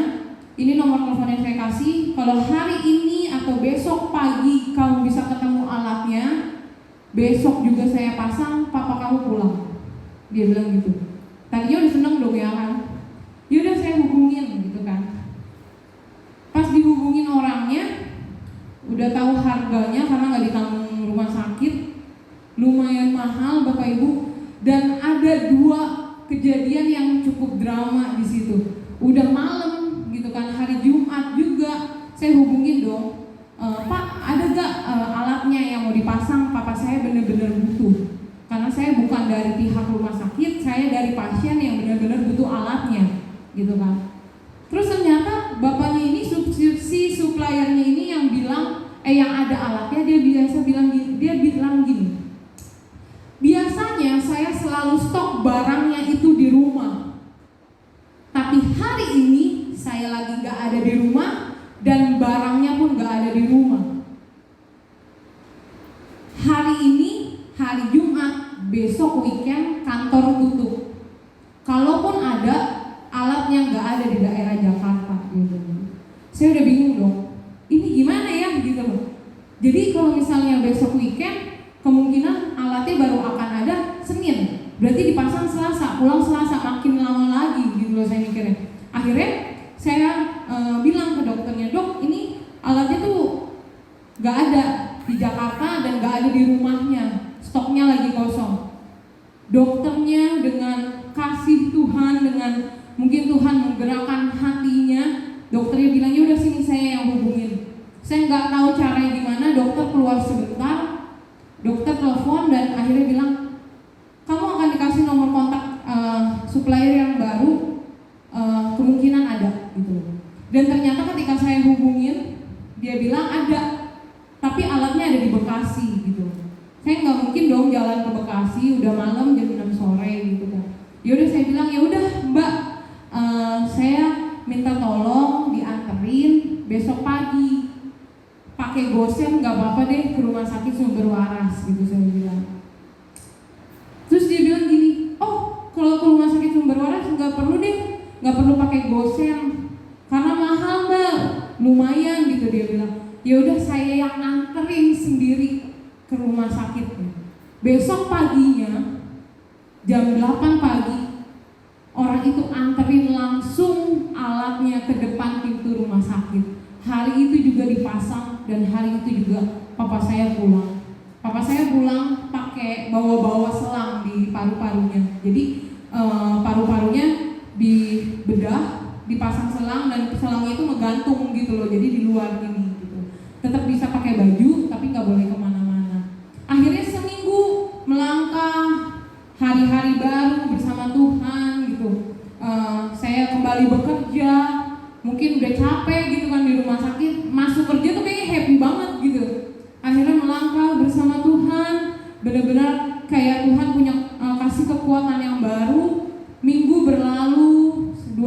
ini nomor telepon yang saya kasih. Kalau hari ini atau besok pagi kamu bisa ketemu alatnya, besok juga saya pasang, papa kamu pulang. Dia bilang gitu. Tadinya udah seneng dong ya kan. Yaudah saya hubungin gitu kan. Pas dihubungin orangnya, udah tahu harganya karena nggak ditanggung rumah sakit, lumayan mahal Bapak Ibu. Dan ada 2 kejadian yang cukup drama di situ. Udah malam gitu kan, hari Jumat juga. Saya hubungin dong, Pak ada gak alatnya yang mau dipasang, papa saya bener-bener butuh. Karena saya bukan dari pihak rumah sakit, saya dari pasien yang benar-benar butuh alatnya gitu kan. Terus ternyata bapaknya ini, si suppliernya ini yang bilang, yang ada alatnya, dia bilang gini, biasanya saya selalu stok barangnya itu di rumah, tapi hari ini saya lagi gak ada di rumah dan barangnya pun gak ada di rumah. Hari ini hari Jumat, besok weekend kantor tutup. Kalaupun ada, alatnya gak ada di daerah Jakarta gitu. Saya udah bingung dong, ini gimana ya gitu loh. Jadi kalau misalnya besok weekend, kemungkinan alatnya baru akan ada Senin, berarti dipasang Selasa, pulang Selasa, makin lama lagi gitu loh saya mikirnya. Akhirnya saya bilang ke dokternya, dok ini alatnya tuh gak ada di Jakarta dan gak ada di rumahnya, stoknya lagi kosong. Dokternya dengan kasih Tuhan, dengan mungkin Tuhan menggerakkan hatinya, dokternya bilang, ya udah sini saya yang hubungin. Saya nggak tahu caranya gimana, dokter keluar sebentar, dokter telepon dan akhirnya bilang, kamu akan dikasih nomor kontak supplier yang baru, kemungkinan ada gitu. Dan ternyata ketika saya hubungin, dia bilang ada, tapi alatnya ada di Bekasi gitu. Saya nggak mungkin dong jalan ke Bekasi udah malam jam 6 sore gitu kan. Yaudah saya bilang, ya udah Mbak, saya minta tolong dianterin besok pagi. Pakai gosen nggak apa-apa deh ke rumah sakit Sumber Waras gitu saya bilang. Terus dia bilang gini, oh kalau ke rumah sakit Sumber Waras nggak perlu deh, nggak perlu pakai gosen karena mahal Mbak, lumayan gitu dia bilang. Ya udah saya yang anterin sendiri ke rumah sakitnya. Besok paginya jam 8 pagi orang itu anterin langsung alatnya ke depan pintu rumah sakit. Hari itu juga dipasang dan hari itu juga papa saya pulang. Papa saya pulang pakai bawa-bawa selang di paru-parunya. Jadi paru-parunya dibedah, dipasang selang dan selangnya itu menggantung gitu loh, jadi di luar gini gitu. Tetap bisa pakai baju tapi nggak boleh kemana-mana. Akhirnya seminggu melangkah, hari-hari baru bersama Tuhan gitu. Saya kembali bekerja, mungkin udah capek gitu kan di rumah sakit, masuk kerja tuh kayaknya happy banget gitu. Akhirnya melangkah bersama Tuhan, benar-benar kayak Tuhan punya kasih kekuatan yang baru. Minggu berlalu, 2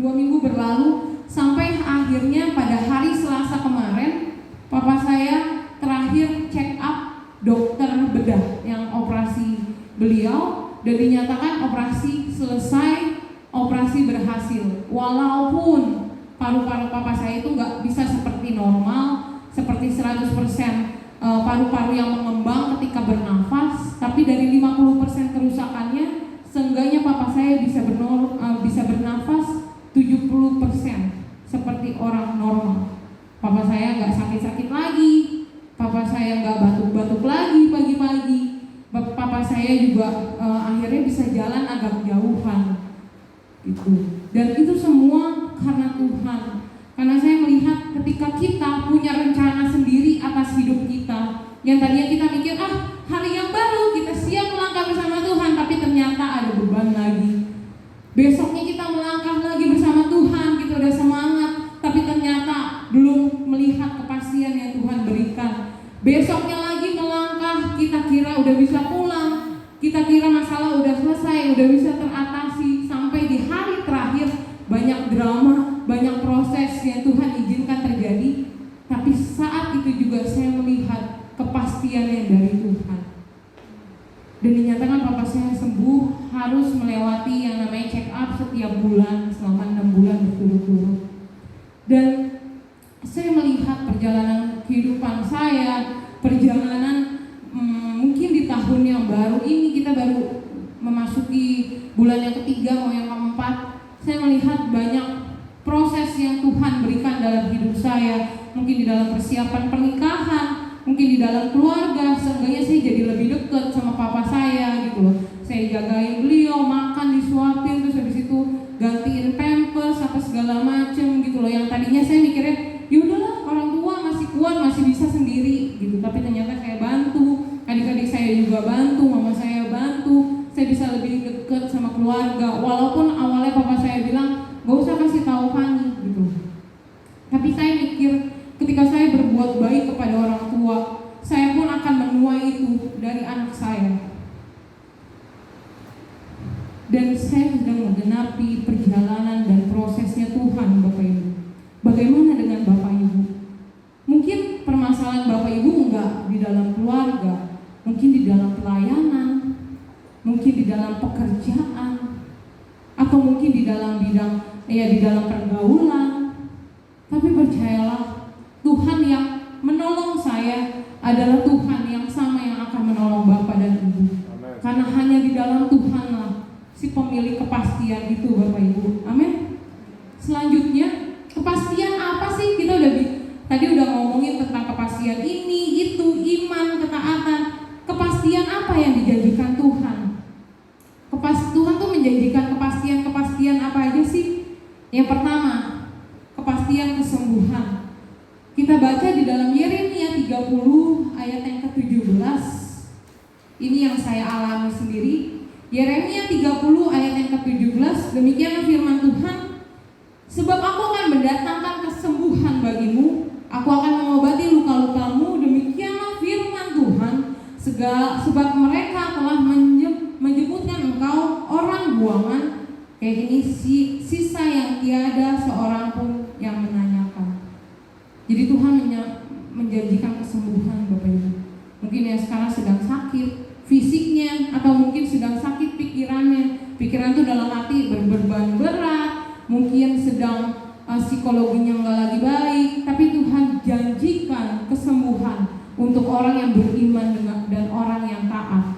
minggu berlalu, sampai akhirnya pada hari Selasa kemarin, papa saya terakhir check up dokter bedah yang operasi beliau, dan dinyatakan operasi selesai, operasi berhasil. Walaupun paru-paru papa saya itu nggak bisa seperti normal, seperti 100% paru-paru yang mengembang ketika bernafas, tapi dari 50% kerusakannya, seenggaknya papa saya bisa bernafas 70% seperti orang normal. Papa saya nggak sakit-sakit lagi, papa saya nggak batuk-batuk lagi pagi-pagi. Papa saya juga akhirnya bisa jalan agak jauhan gitu. Dan itu semua karena Tuhan. Karena saya melihat ketika kita punya rencana sendiri atas hidup kita, yang tadinya kita mikir hari yang baru kita siap melangkah bersama Tuhan, tapi ternyata ada beban lagi. Besoknya kita melangkah lagi bersama Tuhan, kita udah semangat, tapi ternyata belum melihat kepastian yang Tuhan berikan. Besoknya lagi melangkah, kita kira udah bisa pulang, kita kira masalah udah selesai, udah bisa teratasi, sampai di hari terakhir banyak drama, banyak proses yang Tuhan izinkan terjadi. Tapi saat itu juga saya melihat kepastian yang dari Tuhan. Dan dinyatakan papa saya sembuh, harus melewati yang namanya check up setiap bulan selama 6 bulan berturut-turut. Dan saya melihat perjalanan kehidupan saya, perjalanan mungkin di tahun yang baru ini, kita baru memasuki bulan yang ketiga mau yang keempat. Saya melihat banyak proses yang Tuhan berikan dalam hidup saya, mungkin di dalam persiapan pernikahan, mungkin di dalam keluarga. Seenggaknya saya jadi lebih dekat sama papa saya gitu loh. Saya jagain beliau, makan disuapin, terus habis itu gantiin pampers apa segala macem gitu loh. Yang tadinya saya mikirnya yaudahlah, orang tua masih kuat, masih bisa sendiri gitu. Tapi ternyata saya bantu, adik-adik saya juga bantu, mama saya bantu. Saya bisa lebih dekat sama keluarga. Walaupun awalnya papa saya bilang gak usah kasih tahu Fanny gitu. Tapi saya mikir ketika saya berbuat baik kepada orang tua, saya pun akan menuai itu dari anak saya. Dan saya sedang menggenapi perjalanan dan prosesnya Tuhan, Bapak Ibu. Bagaimana dengan Bapak Ibu? Mungkin permasalahan Bapak Ibu enggak di dalam keluarga, mungkin di dalam pelayanan, mungkin di dalam pekerjaan, atau mungkin di dalam bidang di dalam pergaulan. Tapi percayalah, Tuhan yang menolong saya adalah Tuhan yang sama yang akan menolong Bapak dan Ibu. Amen. Karena hanya di dalam Tuhanlah si pemilik kepastian itu, Bapak Ibu. Amin. Selanjutnya, kepastian apa sih? Kita tadi udah ngomongin tentang kepastian ini, itu, iman, ketaatan. Kepastian apa yang dijanjikan Tuhan? Tuhan tuh menjanjikan kepastian apa aja sih? Yang pertama, kepastian kesembuhan. Kita baca di dalam Yeremia 30 ayat yang ke-17. Ini yang saya alami sendiri. Yeremia 30 ayat yang ke-17, demikianlah firman Tuhan. Sebab aku akan mendatangkan kesembuhan bagimu, aku akan mengobati luka-lukamu, demikianlah firman Tuhan. Sebab mereka telah menjemputkan engkau orang buangan, kayak ini sisa yang tiada seorang pun yang menanyakan. Jadi Tuhan menjanjikan kesembuhan, Bapak Ibu. Mungkin yang sekarang sedang sakit fisiknya, atau mungkin sedang sakit pikirannya. Pikiran itu dalam hati berbeban berat, mungkin sedang psikologinya nggak lagi baik. Tapi Tuhan janjikan kesembuhan untuk orang yang beriman dan orang yang taat.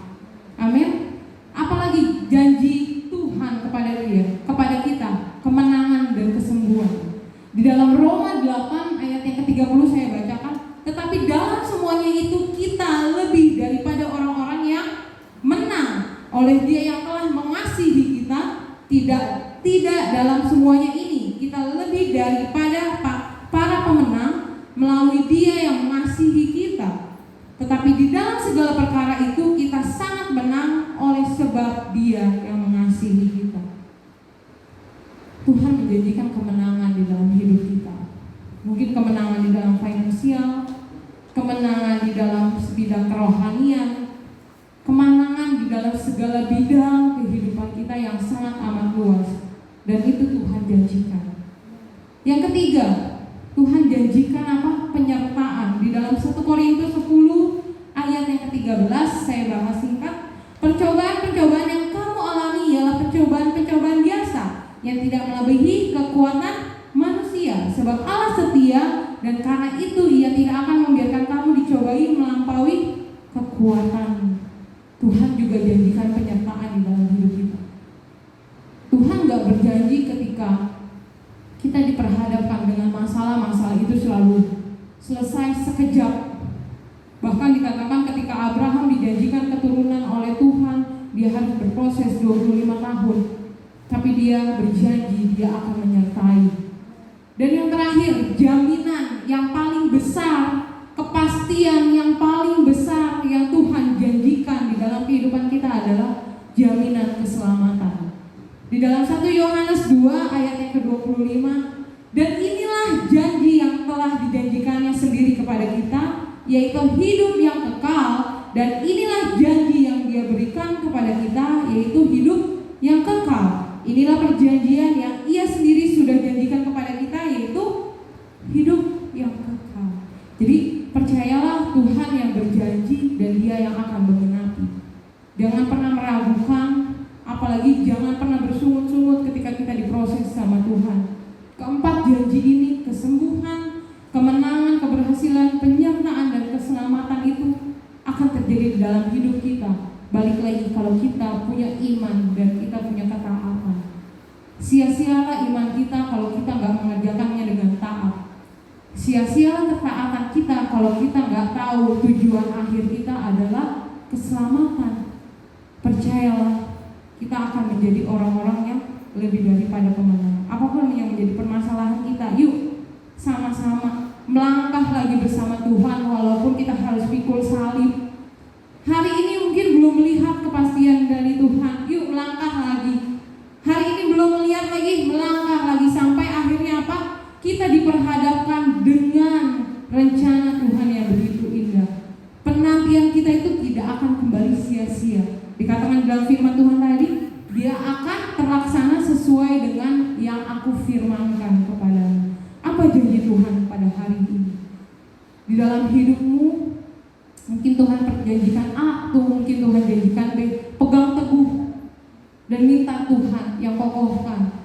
Amin. Apalagi janji Tuhan kepada kita, kemenangan dan kesembuhan. Di dalam Roma 8 ayat yang ke-30 saya bacakan, tetapi dalam semuanya itu kita lebih daripada orang-orang yang menang oleh Dia yang telah mengasihi kita. Tidak dalam semuanya ini kita lebih daripada bidang kerohanian, kemenangan di dalam segala bidang kehidupan kita yang sangat amat luas. Dan itu Tuhan janjikan. Yang ketiga, Tuhan janjikan apa? Penyertaan. Di dalam 1 Korintus 10 ayat yang ke-13, saya bahas singkat. Percobaan-percobaan yang kamu alami ialah percobaan-percobaan biasa yang tidak melebihi kekuatan manusia. Sebab Allah setia, dan karena itu Ia tidak akan membiarkan kamu dicobai melampaui kekuatan. Tuhan juga janjikan penyertaan di dalam hidup kita. Tuhan gak berjanji ketika kita diperhadapkan dengan masalah-masalah itu selalu selesai sekejap. Bahkan dikatakan ketika Abraham dijanjikan keturunan oleh Tuhan, dia harus berproses 25 tahun. Tapi dia berjanji dia akan menyertai. Dan yang terakhir, jaminan yang paling besar, kepastian yang paling besar yang Tuhan janjikan di dalam kehidupan kita adalah jaminan keselamatan. Di dalam 1 Yohanes 2 ayat yang ke-25, dan inilah janji yang telah dijanjikannya sendiri kepada kita, yaitu hidup yang kekal, dan inilah janji yang Dia berikan kepada kita, yaitu hidup yang kekal. Inilah perjanjian yang Ia sendiri sudah janjikan kepada kita, yaitu hidup yang kekal. Jadi percayalah Tuhan yang berjanji dan Dia yang akan menggenapi. Jangan pernah meragukan, apalagi jangan pernah bersungut-sungut ketika kita diproses sama Tuhan. Keempat janji ini, kesembuhan, kemenangan, keberhasilan, penyertaan, dan keselamatan itu akan terjadi di dalam hidup kita. Balik lagi, kalau kita punya iman dan kita punya ketaatan. Sia-sialah iman kita kalau kita nggak mengerjakannya dengan taat. Sia-sialah ketaatan kita kalau kita nggak tahu tujuan akhir kita adalah keselamatan. Percayalah, kita akan menjadi orang-orang yang lebih daripada pemenang. Apapun yang menjadi permasalahan kita, yuk sama-sama melangkah lagi bersama Tuhan walaupun kita harus pikul salib. Hari ini mungkin belum melihat kepastian dari Tuhan, yuk melangkah lagi. Hari ini belum melihat lagi, melangkah lagi sampai akhirnya apa? Kita diperhadapkan dengan rencana Tuhan yang begitu indah. Penantian kita itu tidak akan kembali sia-sia. Dikatakan dalam firman Tuhan tadi, dia akan terlaksana sesuai dengan yang aku firmankan kepadamu. Apa janji Tuhan pada hari ini? Di dalam hidupmu, mungkin Tuhan perjanjikan A, mungkin Tuhan janjikan B. Pegang teguh dan minta Tuhan yang kokohkan.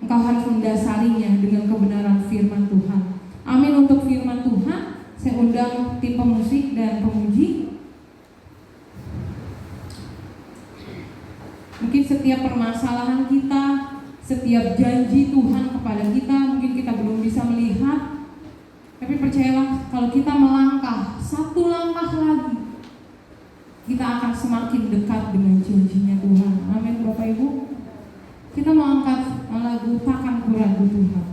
Engkau harus mendasarinya dengan kebenaran firman Tuhan. Amin untuk firman Tuhan. Saya undang tim pemusik dan pemuji. Mungkin setiap permasalahan kita, setiap janji Tuhan kepada kita, mungkin kita belum bisa melihat. Tapi percayalah, kalau kita melangkah satu langkah lagi, kita akan semakin dekat dengan janjinya Tuhan. Amin Bapak Ibu. Kita mau angkat lagu Takkan Ku Ragu Tuhan.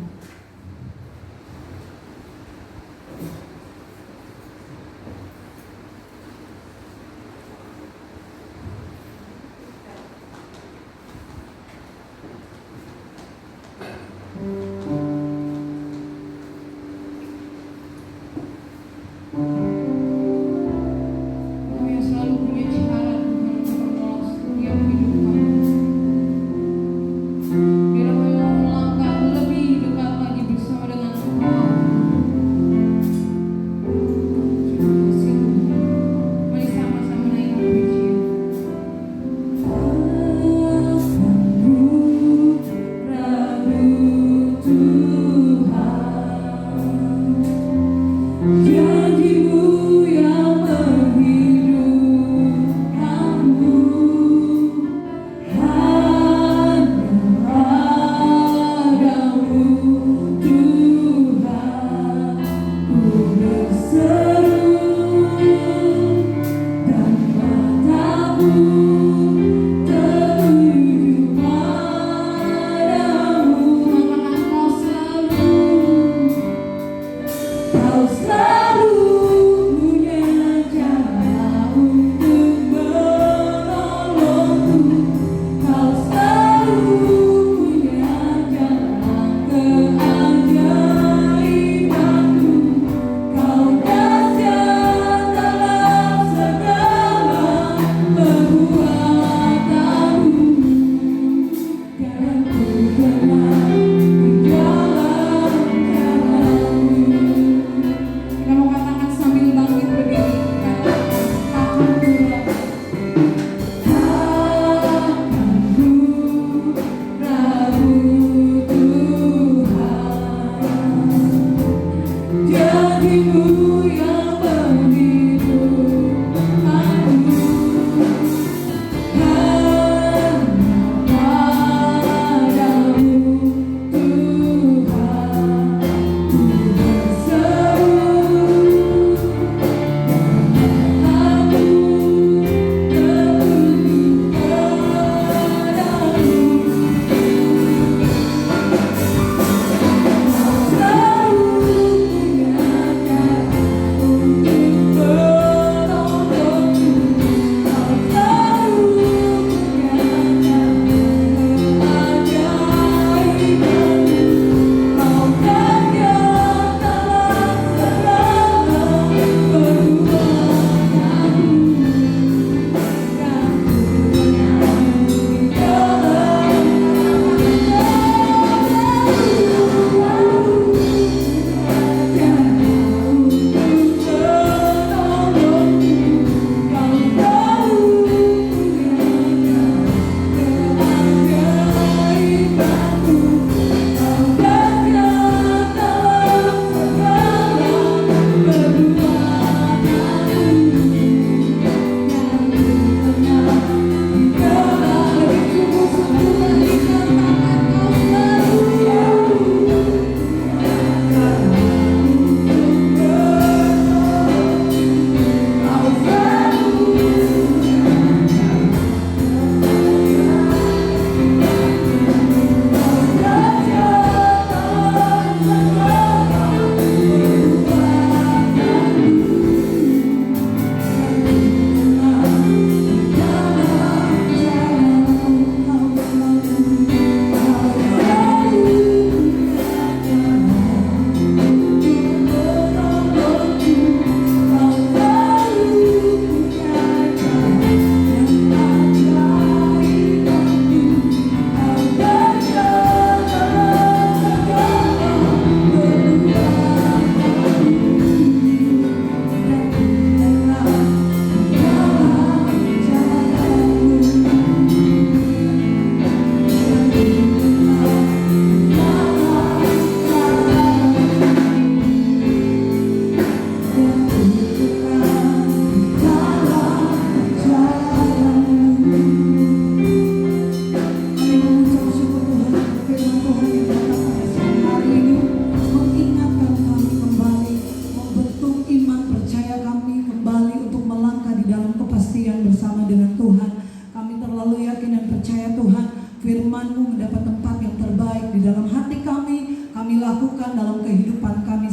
Kami yang selalu punya cara Tuhan untuk menolong setiap hidup kami.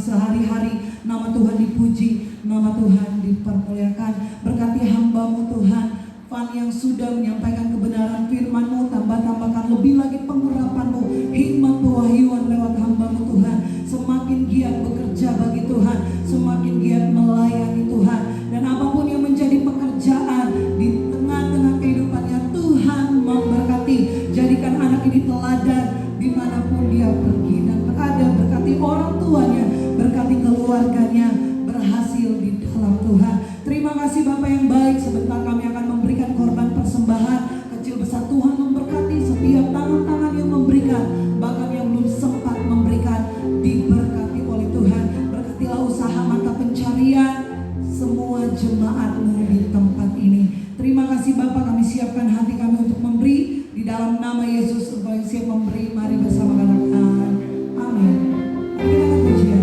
sehari-hari. Nama Tuhan dipuji, nama Tuhan dipermuliakan. Berkati hamba-Mu Tuhan, Fan yang sudah menyampaikan kebenaran firman-Mu, tambahkan lebih lagi pengurapan-Mu, hikmat pewahyuan lewat hamba-Mu Tuhan. Semakin giat bekerja bagi Tuhan, semakin giat melayani Tuhan. Dan apapun yang menjadi pekerjaan di tengah-tengah kehidupannya, Tuhan memberkati. Jadikan anak ini teladan dimanapun dia pergi dan berada. Berkati orang tuanya, berkati keluarganya, berhasil di dalam Tuhan. Terima kasih Bapak yang baik. Sebentar kami akan memberikan korban persembahan. Kecil besar Tuhan memberkati setiap tangan-tangan yang memberikan, bahkan yang belum sempat memberikan, diberkati oleh Tuhan. Berkatilah usaha mata pencarian semua jemaat-Mu di tempat ini. Terima kasih Bapak, kami siapkan hati kami untuk memberi di dalam nama Yesus. Supaya siap memberi, mari bersama katakan amin. Kita akan pujian.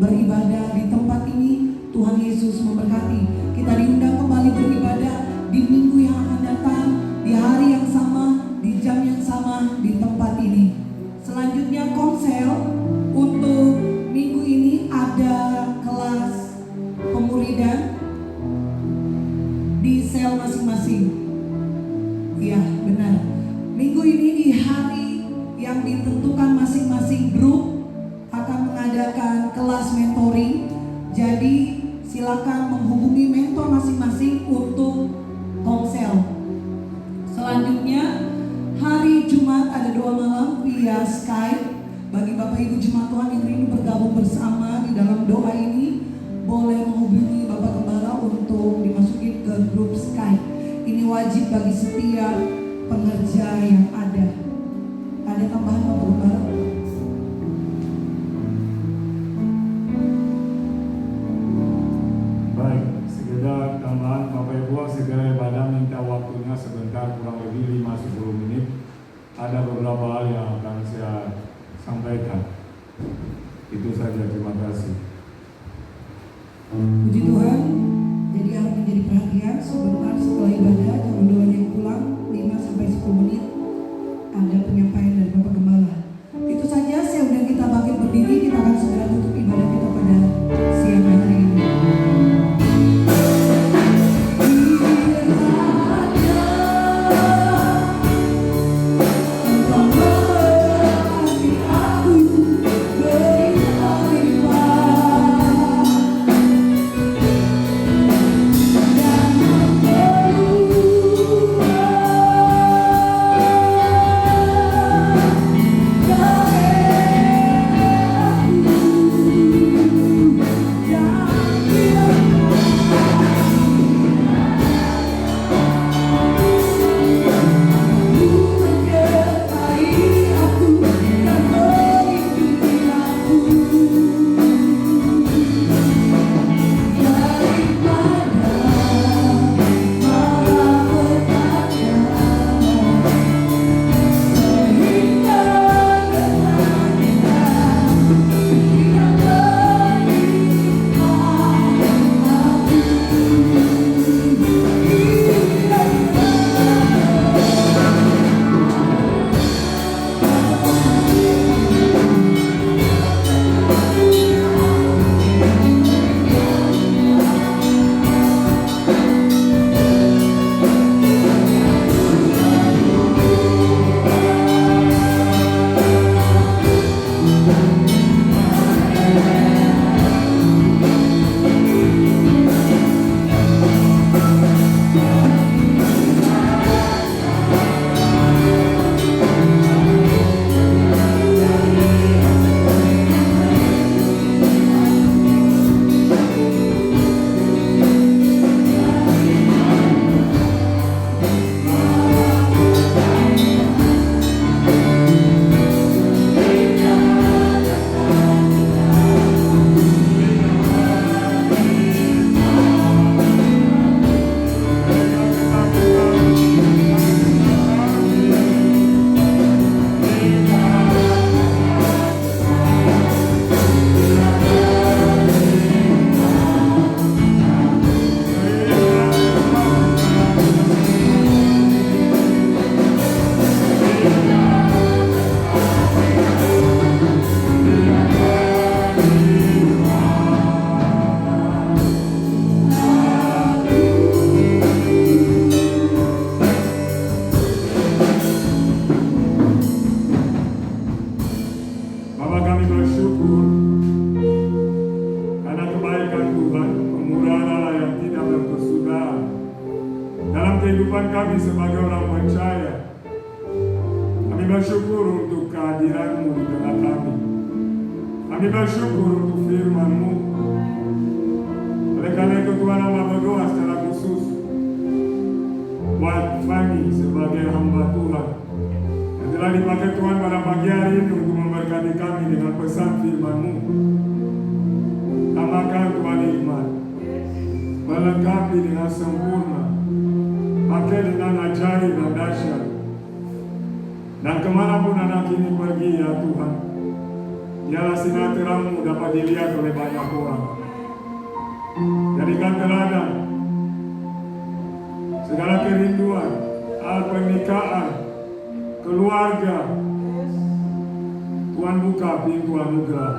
Beribadah di tempat ini, Tuhan Yesus memberkati. Kita diundang kembali beribadah di minggu yang akan datang, di hari yang sama, di jam yang sama, di tempat ini. Selanjutnya konsel untuk minggu ini ada kelas pemuridan di sel masing-masing. Iya, benar. Minggu ini di hari yang ditentukan masing-masing grup akan mengadakan kelas mentoring. Jadi silakan menghubungi mentor masing-masing untuk konsel. Selanjutnya hari Jumat ada doa malam via Skype. Bagi Bapak Ibu Jemaat Tuhan yang ingin bergabung bersama di dalam doa ini, boleh menghubungi Bapak Gembala untuk dimasukin ke grup Skype. Ini wajib bagi setiap pengerja yang ada. Ada tambahan Bapak Gembala? Tambahan Bapak Ibu, segera ibadah minta waktunya sebentar, kurang lebih 5-10 menit. Ada beberapa hal yang akan saya sampaikan. Itu saja, terima kasih. Puji Tuhan. Jadi harus menjadi perhatian sebentar setelah ibadah, jangan dulu yang pulang 5-10 menit. Ada penyampaian dari Bapak Gembala. Itu saja, saya undang kita bangkit berdiri. Kita akan segera tutup ibadah kita pada siang hari ini. kehidupan kami sebagai orang percaya. Kami bersyukur untuk kehadiran-Mu di tengah kami. Kami bersyukur untuk firman-Mu. Oleh karena itu Tuhan, hamba berdoa secara khusus buat Fanny sebagai hamba Tuhan yang telah dipakai Tuhan pada pagi hari ini untuk memberkati kami dengan pesan firman-Mu. Tambahkan Tuhan hikmat, melengkapi dengan sempurna, pakai dengan ajaib dan dahsyat. Dan kemanapun anak ini pergi ya Tuhan, biarlah sinar terang-Mu dapat dilihat oleh banyak orang. Jadikan teladan segala kerinduan, hal pernikahan, keluarga. Tuhan buka pintu anugerah.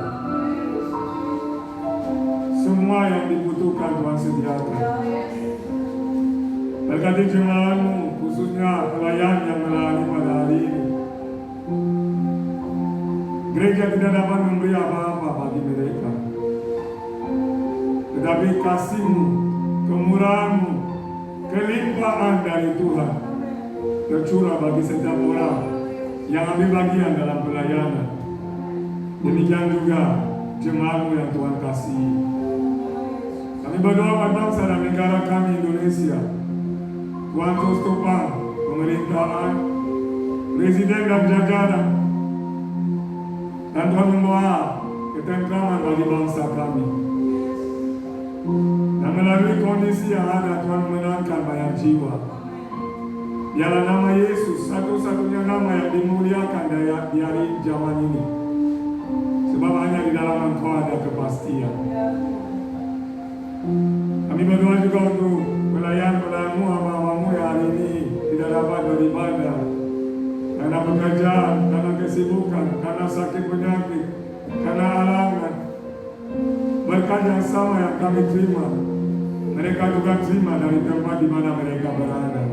Semua yang dibutuhkan Tuhan sediakan. Berkati jemaat-Mu, khususnya pelayan yang melayani pada hari ini. Gereja tidak dapat memberi apa-apa bagi mereka, tetapi kasih-Mu, kemurahan-Mu, kelimpahan dari Tuhan tercurah bagi setiap orang yang ambil bagian dalam pelayanan. Demikian juga jemaat-Mu yang Tuhan kasihi. Kami berdoa buat bangsa dan negara kami Indonesia. Tuhan terus topang pemerintahan, presiden dan jajaran, dan Tuhan membawa ketentraman bagi bangsa kami. Dan melalui kondisi yang ada, Tuhan memenangkan banyak jiwa. Biarlah nama Yesus satu-satunya nama yang dimuliakan di hari zaman ini. Sebab hanya di dalam Engkau ada kepastian. Kami berdoa juga untuk pelayan-pelayan-Mu, hamba-hamba-Mu yang hari ini tidak dapat beribadah karena pekerjaan, karena kesibukan, karena sakit penyakit, karena halangan. Berkat yang sama yang kami terima, mereka juga terima dari tempat di mana mereka berada.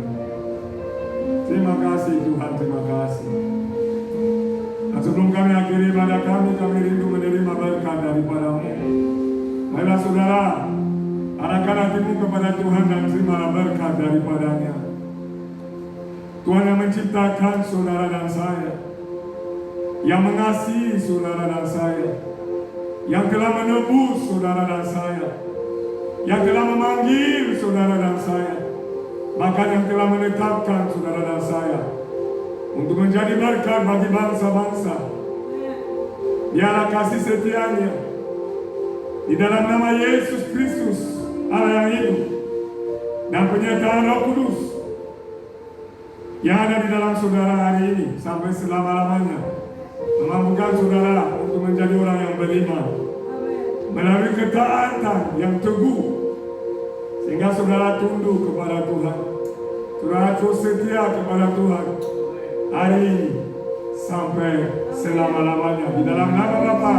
Terima kasih Tuhan, terima kasih. Dan sebelum kami akhiri ibadah kami rindu menerima berkat daripada-Mu. Baiklah saudara, arahkan hatimu kepada Tuhan dan terimalah berkat daripadanya. Tuhan yang menciptakan saudara dan saya, yang mengasihi saudara dan saya, yang telah menebus saudara dan saya, yang telah memanggil saudara dan saya, bahkan yang telah menetapkan saudara dan saya untuk menjadi berkat bagi bangsa-bangsa. Biarlah kasih setianya di dalam nama Yesus Kristus, Allah yang hidup, dan penyertaan Roh Kudus yang ada di dalam saudara hari ini sampai selama-lamanya, memampukan saudara untuk menjadi orang yang beriman melalui ketaatan yang teguh, sehingga saudara tunduk kepada Tuhan, saudara terus setia kepada Tuhan hari ini sampai selama-lamanya. Di dalam nama Bapa,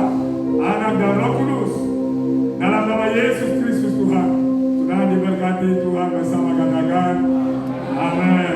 Anak dan Roh Kudus, dalam nama Yesus Kristus Tuhan, saudara diberkati Tuhan bersama, katakan amin.